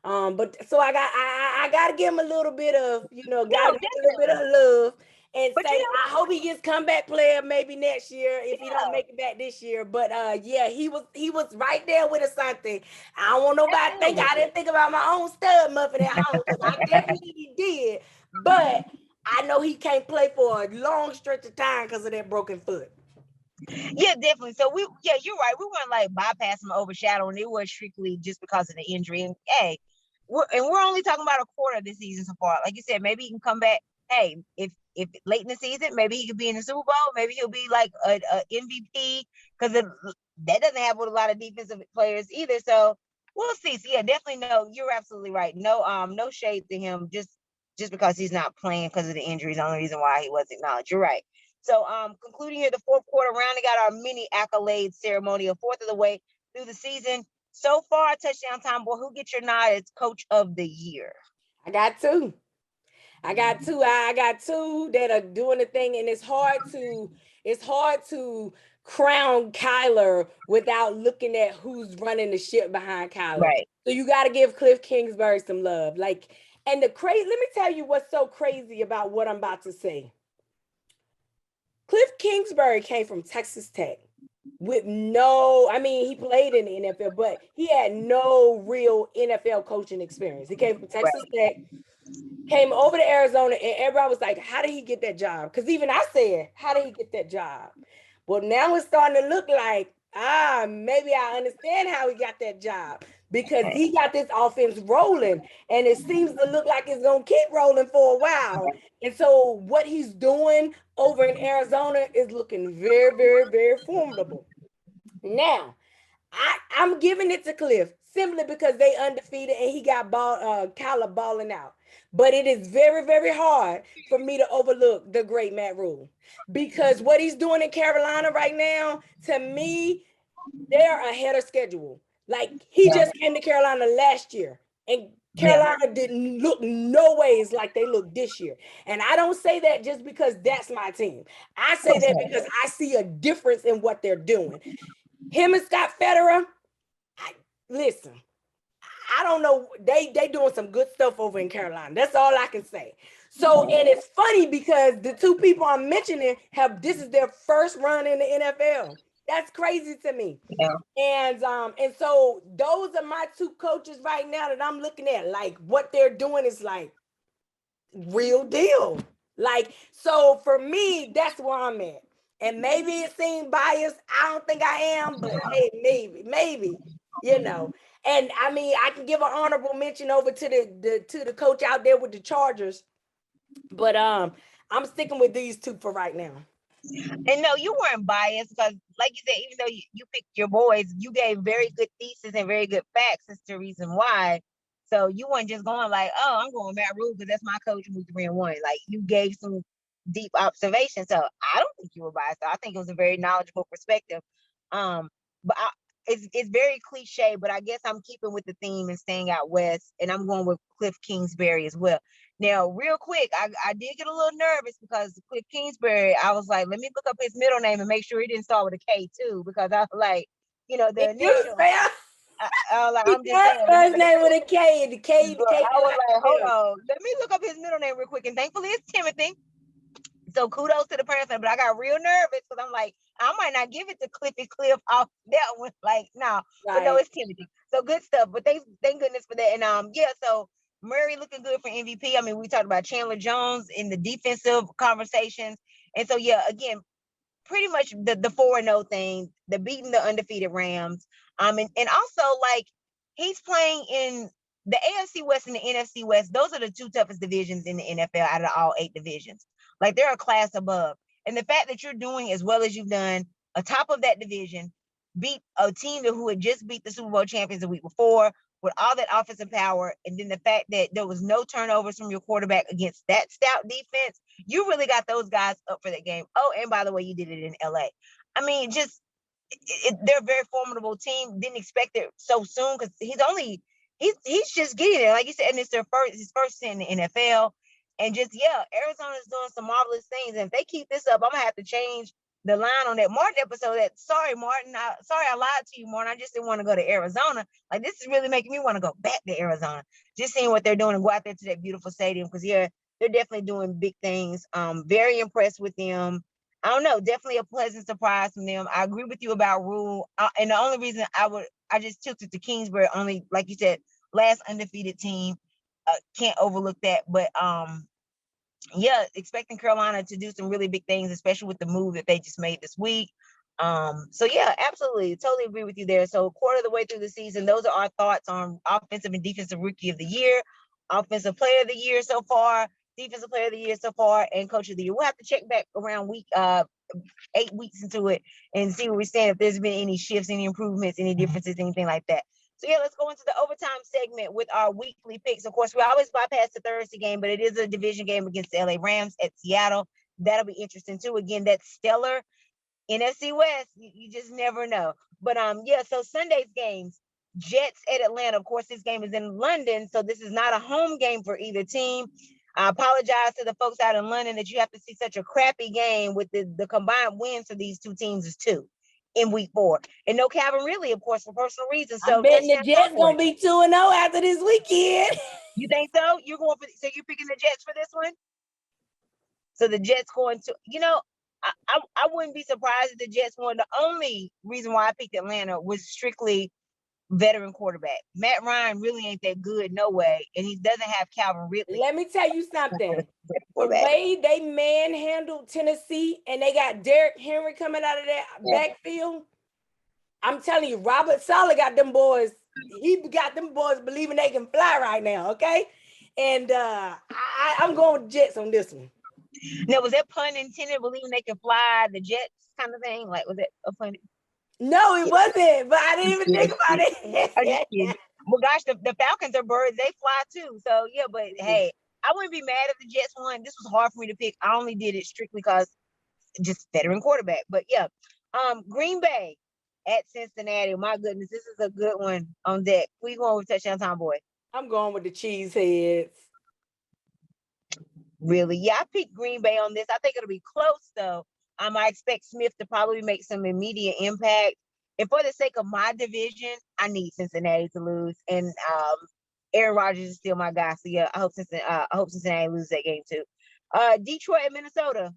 But so I gotta give him a little bit of a little bit of love. And say, I hope he gets comeback player maybe next year if he don't make it back this year. But he was right there with Asante. I don't want nobody to think I didn't think about my own stud muffin at home, because I definitely did. But I know he can't play for a long stretch of time because of that broken foot. Yeah, definitely. So you're right. We weren't like bypassing or overshadowing. It was strictly just because of the injury. And we're only talking about a quarter of the season so far. Like you said, maybe he can come back. Hey, if if late in the season, maybe he could be in the Super Bowl. Maybe he'll be like a MVP because that doesn't happen with a lot of defensive players either. So we'll see. So yeah, definitely no. You're absolutely right. No shade to him. Just because he's not playing because of the injuries, the only reason why he wasn't acknowledged. You're right. So concluding here the fourth quarter, rounding out our mini accolades ceremony, a fourth of the way through the season. So far, touchdown time, boy. Who gets your nod as coach of the year? I got two. I got two that are doing the thing, and it's hard to crown Kyler without looking at who's running the ship behind Kyler. Right. So you got to give Cliff Kingsbury some love. Like, and let me tell you what's so crazy about what I'm about to say. Cliff Kingsbury came from Texas Tech with he played in the NFL, but he had no real NFL coaching experience. He came from Texas Tech, came over to Arizona, and everybody was like, how did he get that job? Because even I said, how did he get that job? Well, now it's starting to look like, maybe I understand how he got that job, because he got this offense rolling, and it seems to look like it's going to keep rolling for a while. And so what he's doing over in Arizona is looking very, very, very formidable. Now, I'm giving it to Cliff simply because they undefeated and he got Kyler balling out. But it is very, very hard for me to overlook the great Matt Rule, because what he's doing in Carolina right now, to me, they're ahead of schedule. Like, he just came to Carolina last year, and Carolina didn't look no ways like they look this year. And I don't say that just because that's my team. I say that because I see a difference in what they're doing. Him and Scott Federer, listen, I don't know. They doing some good stuff over in Carolina. That's all I can say. So, and it's funny because the two people I'm mentioning this is their first run in the NFL. That's crazy to me. Yeah. And so those are my two coaches right now that I'm looking at. Like, what they're doing is like real deal. Like, so for me, that's where I'm at. And maybe it seems biased. I don't think I am, but hey, maybe, And I can give an honorable mention over to the coach out there with the Chargers, but I'm sticking with these two for right now. And no, you weren't biased because, like you said, even though you picked your boys, you gave very good thesis and very good facts as to the reason why. So you weren't just going like, oh, I'm going Matt Rule because that's my coach who moved 3-1. Like, you gave some deep observation. So I don't think you were biased. I think it was a very knowledgeable perspective. But it's very cliche, but I guess I'm keeping with the theme and staying out west, and I'm going with Cliff Kingsbury as well. Now, real quick, I did get a little nervous because Cliff Kingsbury, I was like, let me look up his middle name and make sure he didn't start with a K too, because I was like, the initial. I was like, I'm just saying. First name with a K, the K. I was like, hold on, let me look up his middle name real quick, and thankfully it's Timothy. So kudos to the person, but I got real nervous because I'm like, I might not give it to Cliff off that one. Like, no, but no, it's Timothy. So good stuff. But thank goodness for that. And so Murray looking good for MVP. I mean, we talked about Chandler Jones in the defensive conversations. And so, yeah, again, pretty much the 4-0 thing, the beating the undefeated Rams. And also, like, he's playing in the AFC West and the NFC West. Those are the two toughest divisions in the NFL out of all 8 divisions. Like, they're a class above. And the fact that you're doing as well as you've done, atop of that division, beat a team who had just beat the Super Bowl champions the week before with all that offensive power, and then the fact that there was no turnovers from your quarterback against that stout defense, you really got those guys up for that game. Oh, and by the way, you did it in LA. I mean, they're a very formidable team. Didn't expect it so soon because he's just getting there. Like you said, and it's his first in the NFL. And just, Arizona's doing some marvelous things. And if they keep this up, I'm going to have to change the line on that Martin episode. Sorry, Martin. Sorry I lied to you, Martin. I just didn't want to go to Arizona. Like, this is really making me want to go back to Arizona. Just seeing what they're doing and go out there to that beautiful stadium. Because, they're definitely doing big things. Very impressed with them. I don't know. Definitely a pleasant surprise from them. I agree with you about Rule. And the only reason I just tilted to Kingsbury, only, like you said, last undefeated team. Can't overlook that. But expecting Carolina to do some really big things, especially with the move that they just made this week. So absolutely, totally agree with you there. So quarter of the way through the season, those are our thoughts on offensive and defensive rookie of the year, offensive player of the year so far. Defensive Player of the Year so far, and Coach of the Year. We'll have to check back around week 8 weeks into it and see where we stand, if there's been any shifts, any improvements, any differences, anything like that. So yeah, let's go into the overtime segment with our weekly picks. Of course, we always bypass the Thursday game, but it is a division game against the LA Rams at Seattle. That'll be interesting too. Again, that's stellar NFC West. You just never know. But yeah, so Sunday's games, Jets at Atlanta. Of course, this game is in London, so this is not a home game for either team. I apologize to the folks out in London that you have to see such a crappy game with the combined wins for these two teams is 2 in week 4. And no Calvin Ridley, of course, for personal reasons. So I'm betting the Jets gonna be 2-0 after this weekend. You think so? You're going for so you're picking the Jets for this one? So the Jets going to, I wouldn't be surprised if the Jets won. The only reason why I picked Atlanta was strictly veteran quarterback. Matt Ryan really ain't that good, no way, and he doesn't have Calvin Ridley. Let me tell you something. The way they manhandled Tennessee and they got Derrick Henry coming out of that backfield, I'm telling you, Robert Saleh got them boys. He got them boys believing they can fly right now, okay? And I'm going with Jets on this one. Now, was that pun intended, believing they can fly, the Jets kind of thing? Like, was that a pun? No, it wasn't, but I didn't even think about it. Well, gosh, the Falcons are birds. They fly too. So, yeah, but hey, I wouldn't be mad if the Jets won. This was hard for me to pick. I only did it strictly because just veteran quarterback. But, yeah, Green Bay at Cincinnati. My goodness, this is a good one on deck. Who you going with touchdown time, boy? I'm going with the Cheeseheads. Really? Yeah, I picked Green Bay on this. I think it'll be close, though. I expect Smith to probably make some immediate impact. And for the sake of my division, I need Cincinnati to lose. And Aaron Rodgers is still my guy. So, yeah, I hope Cincinnati loses that game, too. Detroit and Minnesota.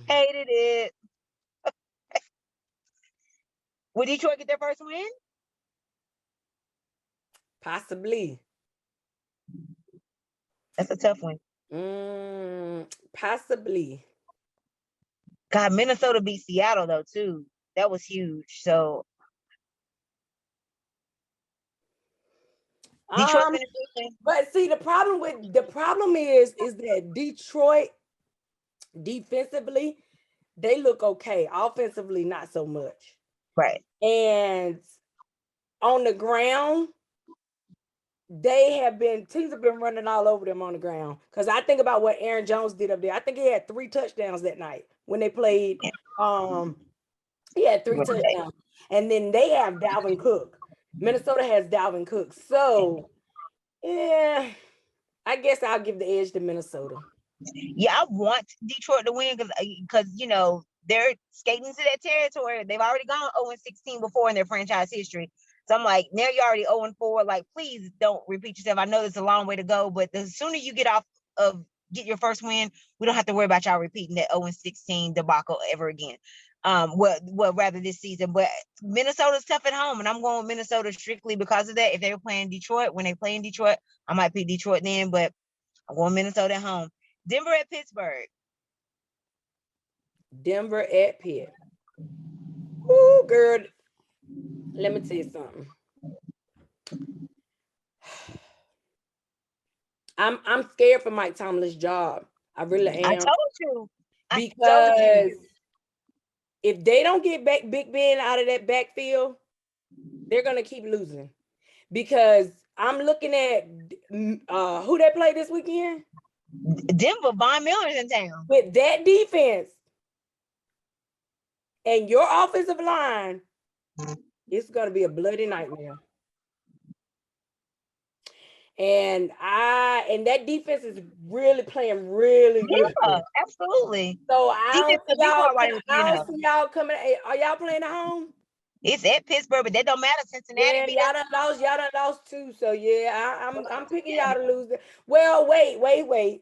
Hated it. Will Detroit get their first win? Possibly. That's a tough one. Possibly. God, Minnesota beat Seattle though too. That was huge. So Detroit. But see, the problem is that Detroit defensively, they look okay. Offensively, not so much. Right. And on the ground, teams have been running all over them on the ground. Because I think about what Aaron Jones did up there. I think he had 3 touchdowns that night when they played. He had 3 touchdowns. And then they have Dalvin Cook. Minnesota has Dalvin Cook. So, yeah, I guess I'll give the edge to Minnesota. Yeah, I want Detroit to win because they're skating into that territory. They've already gone 0-16 before in their franchise history. So I'm like, now you're already 0-4. Like, please don't repeat yourself. I know there's a long way to go, but the sooner you get your first win, we don't have to worry about y'all repeating that 0-16 debacle ever again. Well, rather this season. But Minnesota's tough at home, and I'm going with Minnesota strictly because of that. If they were playing Detroit, when they play in Detroit, I might pick Detroit then, but I'm going Minnesota at home. Denver at Pittsburgh. Denver at Pitt. Ooh, girl. Let me tell you something. I'm scared for Mike Tomlin's job. I really am. I told you. Because if they don't get back Big Ben out of that backfield, they're gonna keep losing. Because I'm looking at who they play this weekend. Denver, Von Miller's in town. With that defense and your offensive line, it's gonna be a bloody nightmare. And that defense is really playing really good. Yeah, absolutely. So I don't see y'all coming. Are y'all playing at home? It's at Pittsburgh, but that don't matter. Cincinnati. Yeah, y'all done lost too. So yeah, I'm picking y'all to lose. Well, wait.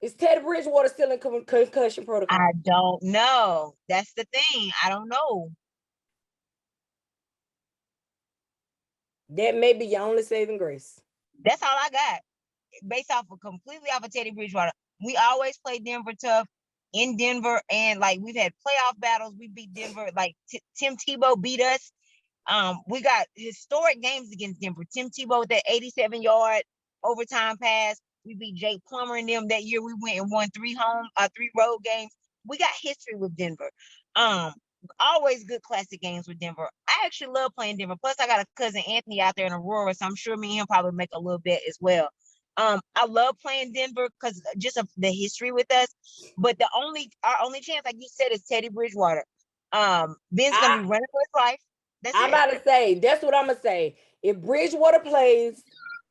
Is Teddy Bridgewater still in concussion protocol? I don't know. That's the thing. I don't know. That may be your only saving grace. That's all I got. Based completely off of Teddy Bridgewater. We always play Denver tough in Denver, and like we've had playoff battles. We beat Denver. Like Tim Tebow beat us. We got historic games against Denver. Tim Tebow with that 87-yard overtime pass. We beat Jake Plummer and them that year. We went and won 3 road games. We got history with Denver. Always good classic games with Denver. I actually love playing Denver. Plus, I got a cousin Anthony out there in Aurora, so I'm sure me and him probably make a little bit as well. I love playing Denver because just of the history with us. But our only chance, like you said, is Teddy Bridgewater. Ben's gonna be running for his life. I'm about to say, that's what I'm gonna say. If Bridgewater plays,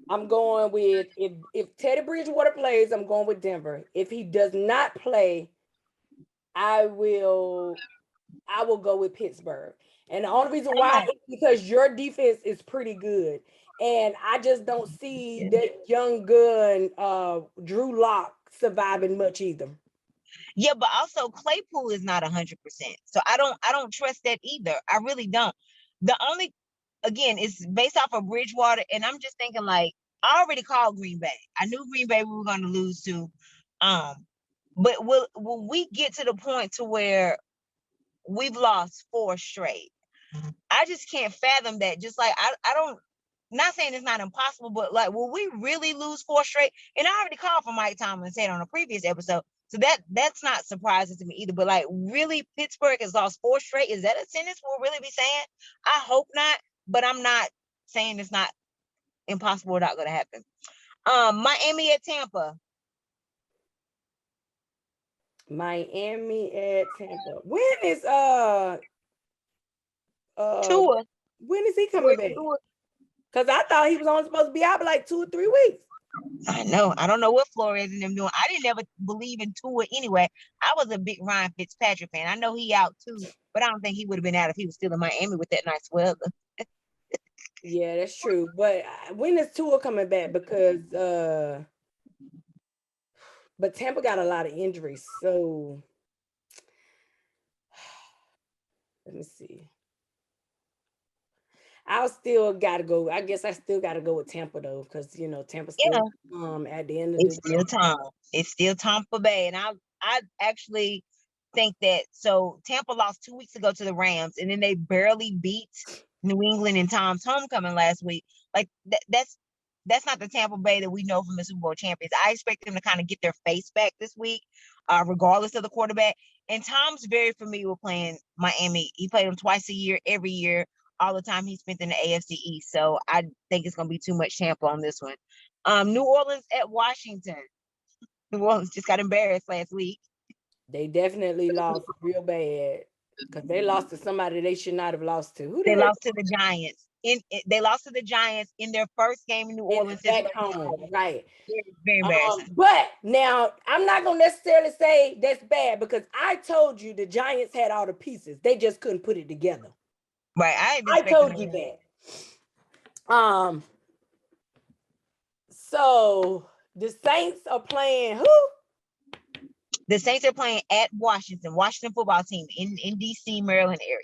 I'm going with if Teddy Bridgewater plays, I'm going with Denver. If he does not play, I will go with Pittsburgh. And the only reason why is because your defense is pretty good. And I just don't see that young gun Drew Lock surviving much either. Yeah, but also Claypool is not 100%. So I don't trust that either. I really don't. The only, again, it's based off of Bridgewater, and I'm just thinking like I already called Green Bay. I knew Green Bay we were going to lose to. But will we get to the point to where we've lost 4 straight? I just can't fathom that. Just like I don't, not saying it's not impossible, but like, will we really lose 4 straight? And I already called for Mike Tomlin, said on a previous episode. So that's not surprising to me either. But like, really, Pittsburgh has lost 4 straight. Is that a sentence we'll really be saying? I hope not, but I'm not saying it's not impossible or not going to happen. Miami at Tampa. Miami at Tampa. When is Tua? When is he coming back? Because I thought he was only supposed to be out for like 2 or 3 weeks. I know. I don't know what Flores and them doing. I didn't ever believe in Tua anyway. I was a big Ryan Fitzpatrick fan. I know he out too, but I don't think he would have been out if he was still in Miami with that nice weather. Yeah, that's true. But when is Tua coming back? Because but Tampa got a lot of injuries. So let me see. I'll still gotta go. I guess I still gotta go with Tampa though, because Tampa's still at the end of it's still Tom. It's still Tampa Bay. And I actually think that Tampa lost 2 weeks ago to the Rams, and then they barely beat New England in Tom's homecoming last week. Like that's not the Tampa Bay that we know from the Super Bowl champions. I expect them to kind of get their face back this week, regardless of the quarterback. And Tom's very familiar with playing Miami. He played them twice a year, every year, all the time he spent in the AFC East. So I think it's going to be too much Tampa on this one. New Orleans at Washington. New Orleans just got embarrassed last week. They definitely lost real bad because they lost to somebody they should not have lost to. Who they lost to the Giants. They lost to the Giants in their first game in New Orleans. Back home, right? Very embarrassing. But now I'm not gonna necessarily say that's bad because I told you the Giants had all the pieces. They just couldn't put it together. Right. I told you that. So the Saints are playing who? The Saints are playing at Washington football team in DC, Maryland area.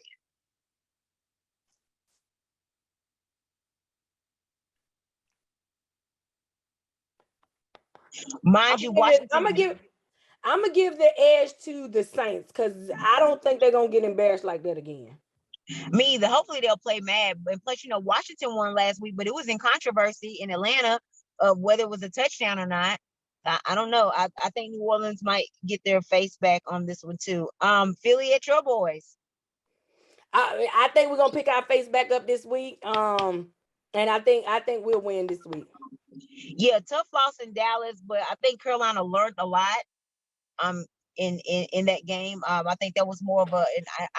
Mind you, Washington. I'm gonna give the edge to the Saints because I don't think they're gonna get embarrassed like that again. Me either. Hopefully they'll play mad. And plus, Washington won last week, but it was in controversy in Atlanta of whether it was a touchdown or not. I don't know. I think New Orleans might get their face back on this one too. Philly at your boys. I think we're gonna pick our face back up this week. And I think we'll win this week. Yeah, tough loss in Dallas, but I think Carolina learned a lot. In that game, I think that was more of an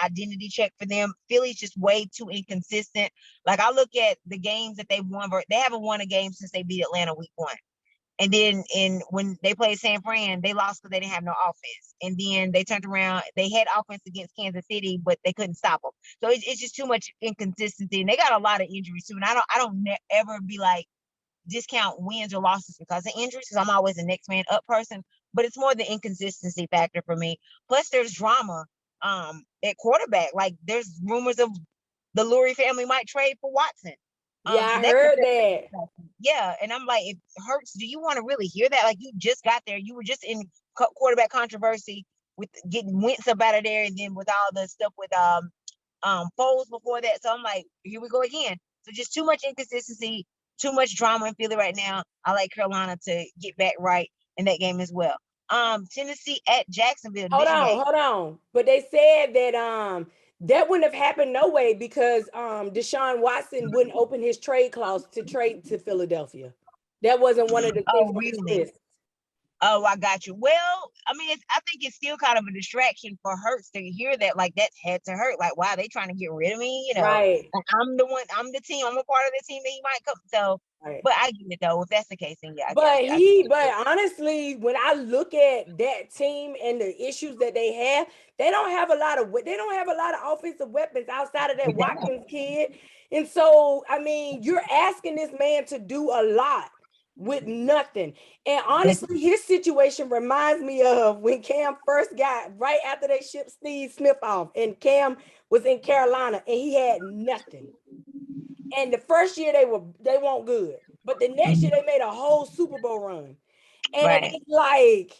identity check for them. Philly's just way too inconsistent. Like I look at the games that they've won, they haven't won a game since they beat Atlanta week 1. And then when they played San Fran, they lost because they didn't have no offense. And then they turned around, they had offense against Kansas City, but they couldn't stop them. So it's just too much inconsistency. And they got a lot of injuries too. And I don't ever be like discount wins or losses because of injuries, because I'm always a next man up person. But it's more the inconsistency factor for me. Plus, there's drama at quarterback. Like there's rumors of the Lurie family might trade for Watson. Yeah, I heard that. Yeah, and I'm like, if Hurts, do you want to really hear that? Like, you just got there. You were just in quarterback controversy with getting Wentz up out of there, and then with all the stuff with Foles before that. So I'm like, here we go again. So just too much inconsistency, too much drama in Philly right now. I like Carolina to get back right in that game as well. Tennessee at Jacksonville. Hold Division game. on, hold on. But they said that that wouldn't have happened no way because Deshaun Watson wouldn't open his trade clause to trade to Philadelphia. That wasn't one of the things Oh, on his really? list. Oh, I got you. Well, I mean, I think it's still kind of a distraction for Hurts to hear that. Like, that had to hurt. Like, wow, they trying to get rid of me. Right. Like, I'm the one. I'm the team. I'm a part of the team that he might come. So, Right. but I get it though. If that's the case, then yeah. But honestly, when I look at that team and the issues that they have don't have a lot of offensive weapons outside of that Watkins kid. And so, I mean, you're asking this man to do a lot with nothing. And honestly, his situation reminds me of when Cam first got right after they shipped Steve Smith off, and Cam was in Carolina and he had nothing. And the first year they weren't good, but the next year they made a whole Super Bowl run. And it's like,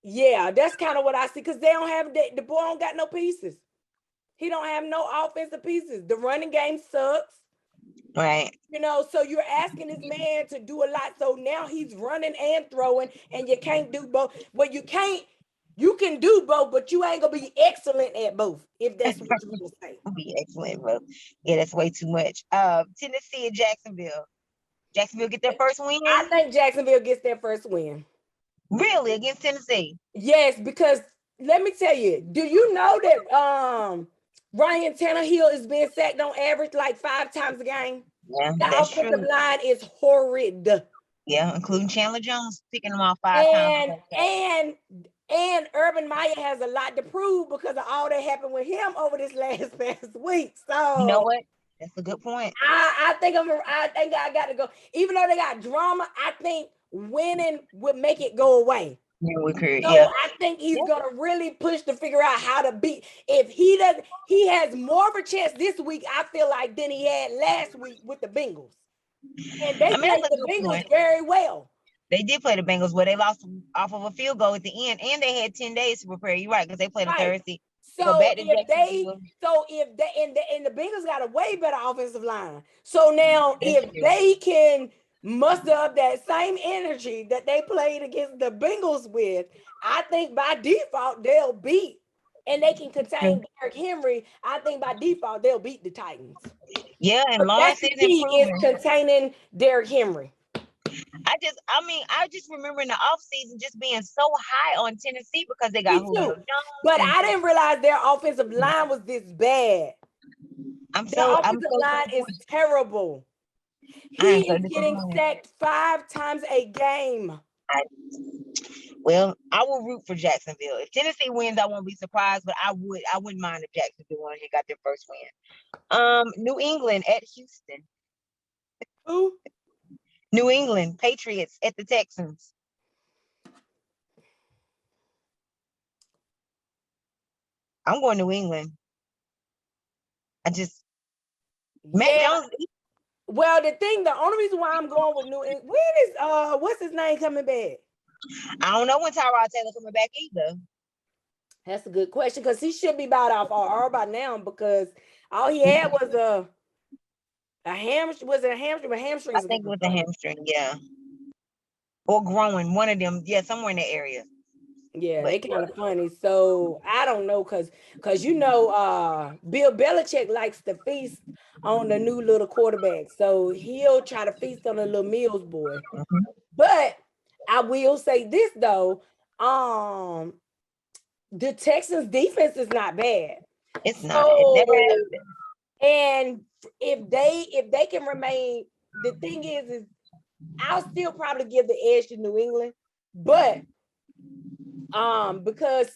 yeah, that's kind of what I see, because they don't have the boy don't got no pieces. He don't have no offensive pieces. The running game sucks. Right. So you're asking this man to do a lot. So now he's running and throwing, and you can't do both. Well, you can do both, but you ain't gonna be excellent at both, if that's what you want to say. Be excellent, bro. Yeah, that's way too much. Tennessee and Jacksonville. Jacksonville get their first win? I think Jacksonville gets their first win. Really? Against Tennessee? Yes, because let me tell you, do you know that Ryan Tannehill is being sacked on average like 5 times a game? Yeah, the offensive line is horrid. Yeah, including Chandler Jones picking them off 5 times. And Urban Meyer has a lot to prove because of all that happened with him over this past week. So you know what? That's a good point. I think I got to go. Even though they got drama, I think winning would make it go away. I think he's gonna really push to figure out how to beat. If he doesn't, he has more of a chance this week, I feel like, than he had last week with the Bengals. And they played the Bengals very well. They did play the Bengals, where they lost off of a field goal at the end, and they had 10 days to prepare. You're right, because they played a Thursday. So if the Bengals got a way better offensive line. So now if they can muster up that same energy that they played against the Bengals with, I think by default they'll beat, and they can contain Derrick Henry. I think by default they'll beat the Titans. Yeah, and Lawrence is containing Derrick Henry. I just remember in the offseason just being so high on Tennessee because they got Julio Jones. But I didn't realize their offensive line was this bad. Their offensive line is terrible. He is getting sacked 5 times a game. Well, I will root for Jacksonville. If Tennessee wins, I won't be surprised, but I wouldn't mind if Jacksonville won and got their first win. New England at Houston. Who? New England Patriots at the Texans. I'm going New England. Mac Jones. Well, the only reason why I'm going with New England, when is what's his name coming back? I don't know when Tyrod Taylor coming back either. That's a good question, because he should be about off IR by now, because all he had was a hamstring. Was it a hamstring? A hamstring. I think it was a hamstring, yeah. Or growing, one of them, yeah, somewhere in that area. Yeah, they kind of funny. So I don't know, cause Bill Belichick likes to feast on the new little quarterback. So he'll try to feast on the little Mills boy. Mm-hmm. But I will say this though, the Texans defense is not bad. It's not. And if they can remain, the thing is I'll still probably give the edge to New England, but because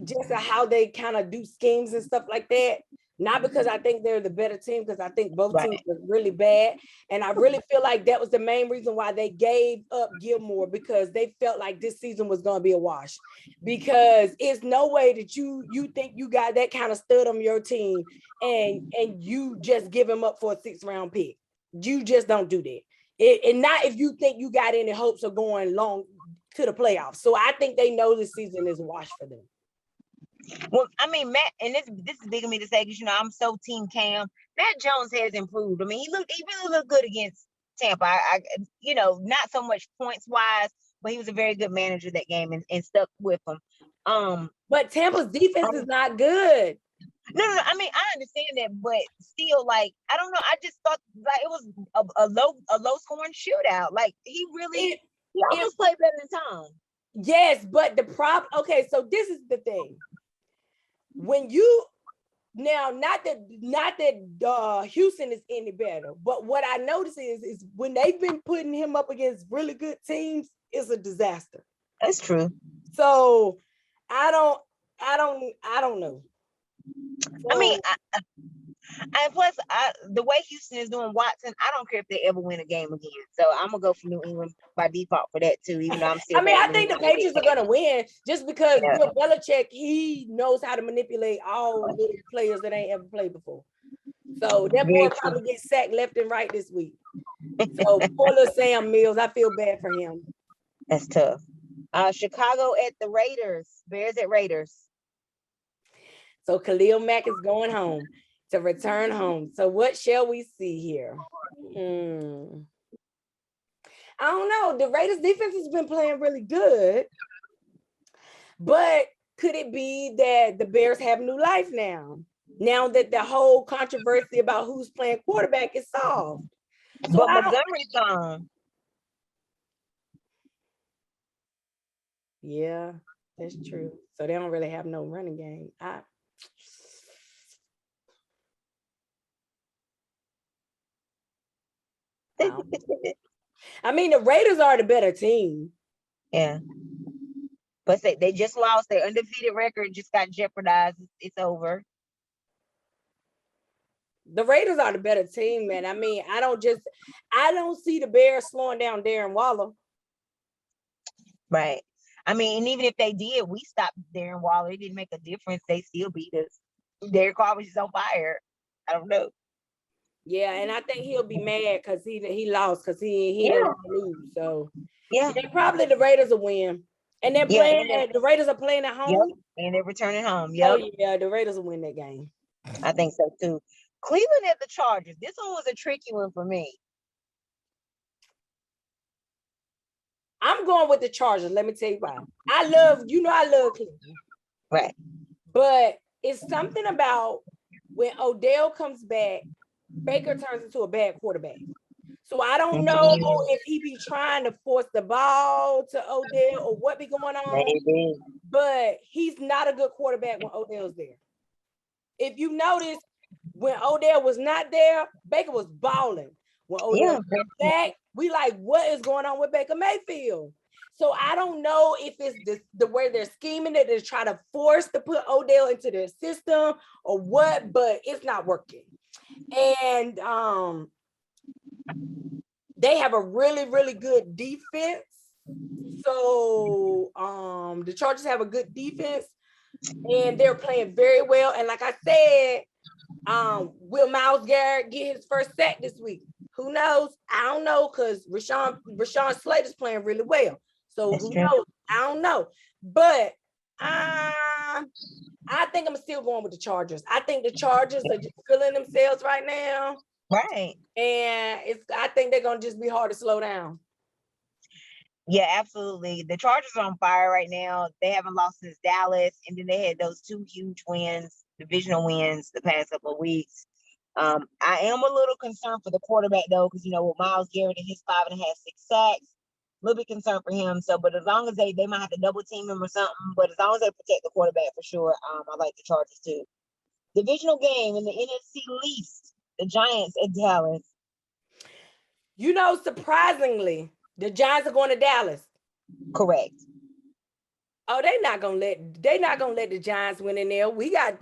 just how they kind of do schemes and stuff like that. Not because I think they're the better team, because I think both teams are really bad. And I really feel like that was the main reason why they gave up Gilmour, because they felt like this season was going to be a wash. Because it's no way that you think you got that kind of stud on your team and you just give him up for a 6th-round pick. You just don't do that. And not if you think you got any hopes of going long to the playoffs. So I think they know this season is a wash for them. Well, I mean, Matt, and this is big of me to say because I'm so team Cam. Matt Jones has improved. I mean, he really looked good against Tampa. Not so much points wise, but he was a very good manager that game and stuck with them. But Tampa's defense is not good. No. I mean, I understand that, but still, like, I don't know. I just thought like it was a low scoring shootout. Like he almost played better than Tom. Yes, but the problem. Okay, so this is the thing. When you now, not that Houston is any better, but what I notice is when they've been putting him up against really good teams, it's a disaster. That's true. So I don't know. So, I mean, and plus, the way Houston is doing Watson, I don't care if they ever win a game again. So I'm gonna go for New England by default for that too. Even though I'm still. I think the Patriots are gonna win just because Bill Belichick, he knows how to manipulate all little players that ain't ever played before. So that boy probably gets sacked left and right this week. So poor little Sam Mills, I feel bad for him. That's tough. Chicago at the Raiders. Bears at Raiders. So Khalil Mack is going home to return home. So what shall we see here? I don't know. The Raiders defense has been playing really good, but could it be that the Bears have new life now? Now that the whole controversy about who's playing quarterback is solved. So but Montgomery's gone. Yeah, that's true. So they don't really have no running game. I mean, the Raiders are the better team. Yeah. But they just lost. Their undefeated record just got jeopardized. It's over. The Raiders are the better team, man. I mean, I don't see the Bears slowing down Darren Waller. Right. I mean, and even if they did, we stopped Darren Waller. It didn't make a difference. They still beat us. Derek Carr was just on fire. I don't know. Yeah, and I think he'll be mad because he lost because he didn't lose. So yeah, probably the Raiders will win. And they're playing. The Raiders are playing at home. Yep. And they're returning home. Yep. Oh yeah, the Raiders will win that game. I think so too. Cleveland at the Chargers. This one was a tricky one for me. I'm going with the Chargers. Let me tell you why. I love Cleveland. Right. But it's something about when Odell comes back, Baker turns into a bad quarterback. So I don't know if he be trying to force the ball to Odell or what be going on. Maybe. But he's not a good quarterback when Odell's there. If you notice, when Odell was not there, Baker was balling. When Odell was back, we like, what is going on with Baker Mayfield? So I don't know if it's the way they're scheming it to try to force to put Odell into their system or what, but it's not working. And they have a really, really good defense. So the Chargers have a good defense and they're playing very well. And like I said, will Myles Garrett get his first sack this week? Who knows? I don't know because Rashawn Slater's playing really well. So who knows? I don't know. But I think I'm still going with the Chargers. I think the Chargers are just feeling themselves right now. Right. And I think they're going to just be hard to slow down. Yeah, absolutely. The Chargers are on fire right now. They haven't lost since Dallas. And then they had those 2 huge wins, divisional wins the past couple of weeks. I am a little concerned for the quarterback, though, because, with Myles Garrett and his 5.5, 6 sacks, a little bit concerned for him. So, but as long as they might have to double team him or something, but as long as they protect the quarterback for sure, I like the Chargers too. Divisional game in the NFC East, the Giants at Dallas. Surprisingly, the Giants are going to Dallas. Correct. Oh, they're not gonna let the Giants win in there. We got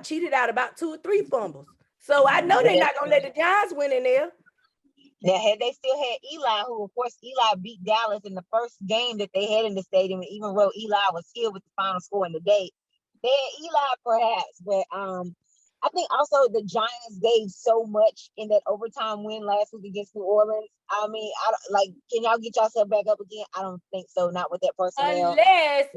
cheated out about 2 or 3 fumbles. So I know they're not gonna let the Giants win in there. Now, had they still had Eli, who of course Eli beat Dallas in the first game that they had in the stadium, and even though Eli was here with the final score in the day, they had Eli perhaps, but I think also the Giants gave so much in that overtime win last week against New Orleans. I mean, I don't like. Can y'all get yourself back up again? I don't think so. Not with that personnel. Unless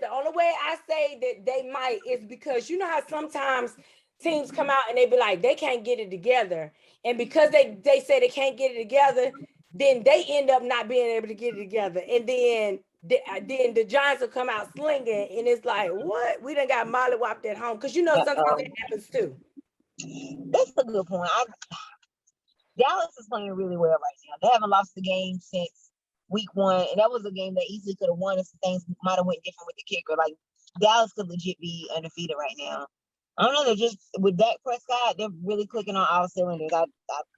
the only way I say that they might is because you know how sometimes teams come out and they be like they can't get it together, and because they say they can't get it together, then they end up not being able to get it together, and then the Giants will come out slinging, and it's like what we done got mollywopped at home because you know sometimes that happens too. That's a good point. Dallas is playing really well right now. They haven't lost the game since week 1, and that was a game that easily could have won if things might have went different with the kicker. Like Dallas could legit be undefeated right now. I don't know. They're just with Dak Prescott, they're really clicking on all cylinders. I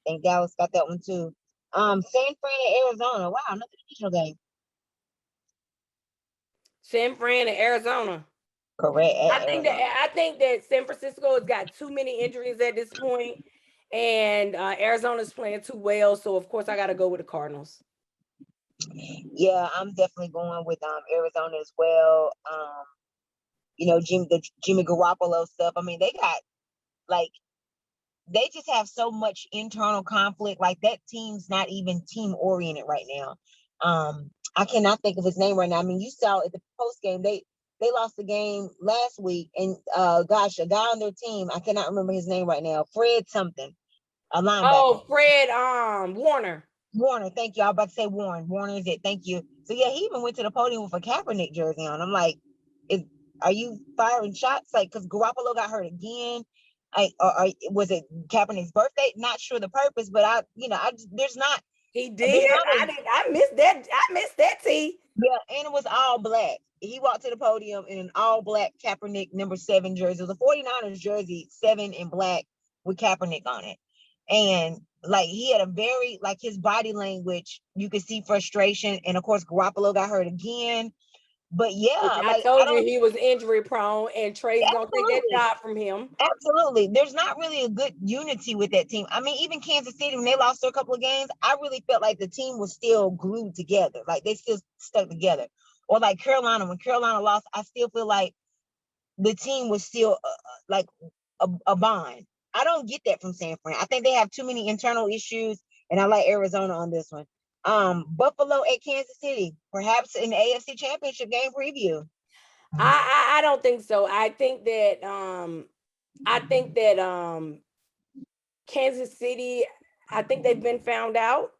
think Dallas got that one too. San Fran and Arizona. Wow, another divisional game. San Fran and Arizona. Correct. I think that San Francisco has got too many injuries at this point, and Arizona's playing too well. So of course I got to go with the Cardinals. Yeah, I'm definitely going with Arizona as well. You know, Jimmy Garoppolo stuff. I mean, they just have so much internal conflict. Like that team's not even team oriented right now. I cannot think of his name right now. I mean, you saw at the post game they lost the game last week, and a guy on their team, I cannot remember his name right now. Fred something, a linebacker. Oh, Fred Warner. Warner, thank you. I was about to say Warren. Warner is it. Thank you. So yeah, he even went to the podium with a Kaepernick jersey on. I'm like, are you firing shots? Like, because Garoppolo got hurt again. Was it Kaepernick's birthday? Not sure the purpose, but there's not. He did. I missed that. I missed that. T. Yeah, and it was all black. He walked to the podium in an all black Kaepernick number 7 jersey. It was a 49ers jersey, 7 in black with Kaepernick on it. And like he had a very, like his body language, you could see frustration. And of course, Garoppolo got hurt again. But yeah, I told you he was injury prone, and Trey's gonna take that job from him. Absolutely. There's not really a good unity with that team. I mean, even Kansas City, when they lost their couple of games, I really felt like the team was still glued together. Like they still stuck together. Or like Carolina, when Carolina lost, I still feel like the team was still like a bond. I don't get that from San Fran. I think they have too many internal issues, and I like Arizona on this one. Buffalo at Kansas City, perhaps an AFC Championship game preview. I don't think so. I think that Kansas City, I think they've been found out.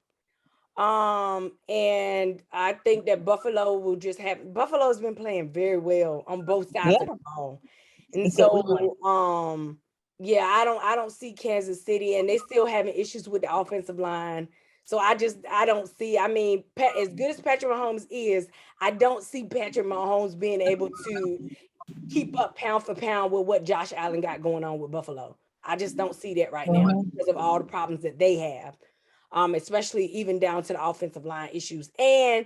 And I think that Buffalo will just have Buffalo's been playing very well on both sides of the ball. And so yeah, I don't see Kansas City, and they still having issues with the offensive line. So I don't see, I mean, as good as Patrick Mahomes is, I don't see Patrick Mahomes being able to keep up pound for pound with what Josh Allen got going on with Buffalo. I just don't see that right now because of all the problems that they have, especially even down to the offensive line issues. And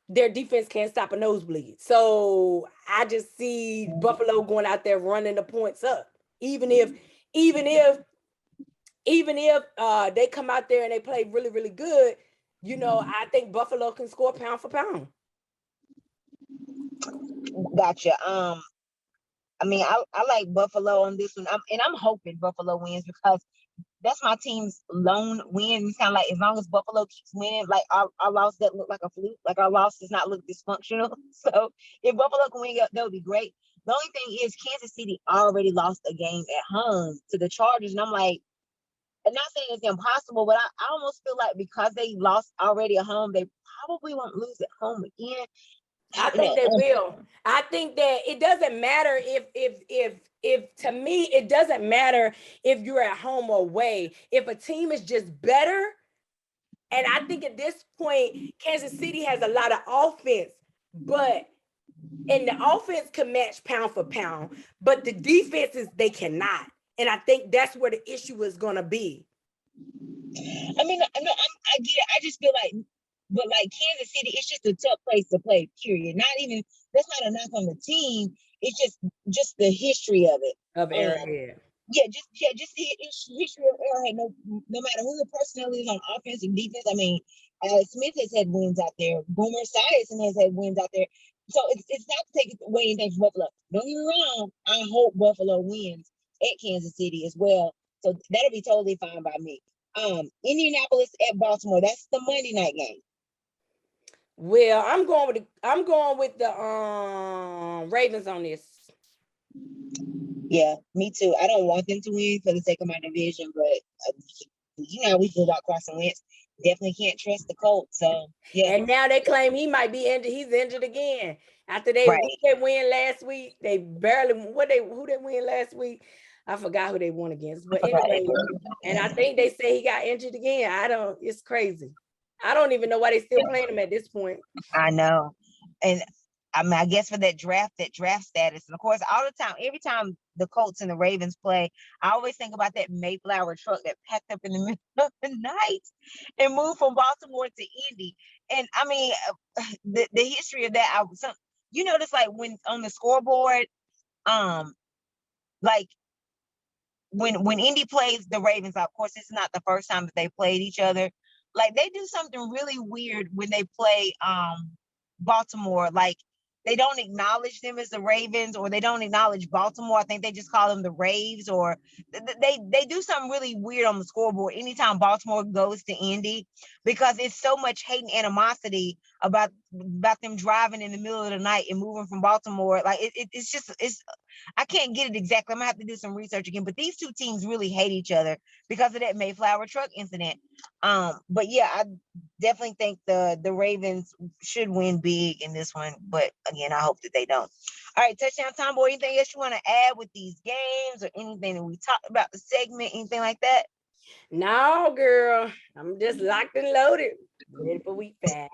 their defense can't stop a nosebleed. So I just see Buffalo going out there running the points up. Even if they come out there and they play really, really good, you know, I think Buffalo can score pound for pound. Gotcha. I mean, I like Buffalo on this one. I'm hoping Buffalo wins because that's my team's lone win. It's kind of like as long as Buffalo keeps winning, like our loss doesn't look like a fluke, like our loss does not look dysfunctional. So if Buffalo can win, that would be great. The only thing is Kansas City already lost a game at home to the Chargers, and I'm like, I'm not saying it's impossible, but I almost feel like because they lost already at home, they probably won't lose at home again. I think they will. I think that it doesn't matter if to me, it doesn't matter if you're at home or away. If a team is just better, and I think at this point, Kansas City has a lot of offense, and the offense can match pound for pound, but the defenses, they cannot. And I think that's where the issue is going to be. I mean, I get it. I just feel like, but like Kansas City, it's just a tough place to play, period. Not even, that's not a knock on the team. It's just the history of it. Of Arrowhead. Just the history of Arrowhead. No matter who the personnel is on offense and defense. I mean, Smith has had wins out there. Boomer Esiason has had wins out there. So it's not to take away anything from Buffalo. Don't get me wrong. I hope Buffalo wins. at Kansas City as well. So that'll be totally fine by me. Indianapolis at Baltimore. That's the Monday night game. Well, I'm going with the Ravens on this. Yeah, me too. I don't want them to win for the sake of my division, but you know how we feel about Carson Wentz. Definitely can't trust the Colts. So yeah. And now they claim he might be injured. He's injured again. After they win last week, they barely who they win last week. I forgot who they won against. But anyway, and I think they say he got injured again. It's crazy. I don't even know why they still playing him at this point. I know. And I mean, I guess for that draft status. And of course, all the time, every time the Colts and the Ravens play, I always think about that Mayflower truck that packed up in the middle of the night and moved from Baltimore to Indy. And I mean, the history of that, you notice like when on the scoreboard, like when Indy plays the Ravens, of course, it's not the first time that they played each other. Like they do something really weird when they play Baltimore. Like they don't acknowledge them as the Ravens, or they don't acknowledge Baltimore. I think they just call them the Raves, or they do something really weird on the scoreboard anytime Baltimore goes to Indy, because it's so much hate and animosity about them driving in the middle of the night and moving from Baltimore. Like it's I can't get it exactly. I'm gonna have to do some research again, but these two teams really hate each other because of that Mayflower truck incident. But yeah, I definitely think the Ravens should win big in this one, but again, I hope that they don't. All right, touchdown time, boy. Anything else you want to add with these games, or anything that we talked about the segment, anything like that? No, girl. I'm just locked and loaded. Ready for week 5.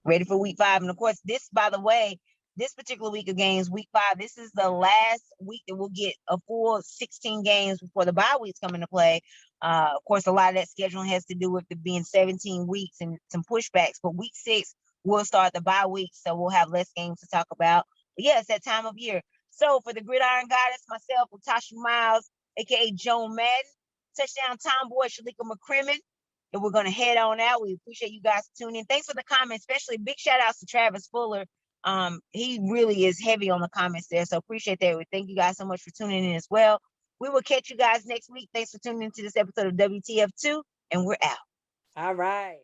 Ready for week 5. And of course, this, by the way, this particular week of games, week 5, this is the last week that we'll get a full 16 games before the bye weeks come into play. Of course, a lot of that scheduling has to do with it being 17 weeks and some pushbacks. But week 6, we'll start the bye week, so we'll have less games to talk about. But yeah, it's that time of year. So for the Gridiron Goddess, myself, Latasha Miles, aka Joan Madden, touchdown time boy, Shalika McCrimmon, and we're going to head on out. We appreciate you guys tuning in. Thanks for the comments, especially big shout outs to Travis Fuller. He really is heavy on the comments there, so appreciate that. We thank you guys so much for tuning in as well. We will catch you guys next week. Thanks for tuning into this episode of WTF 2, and we're out. All right.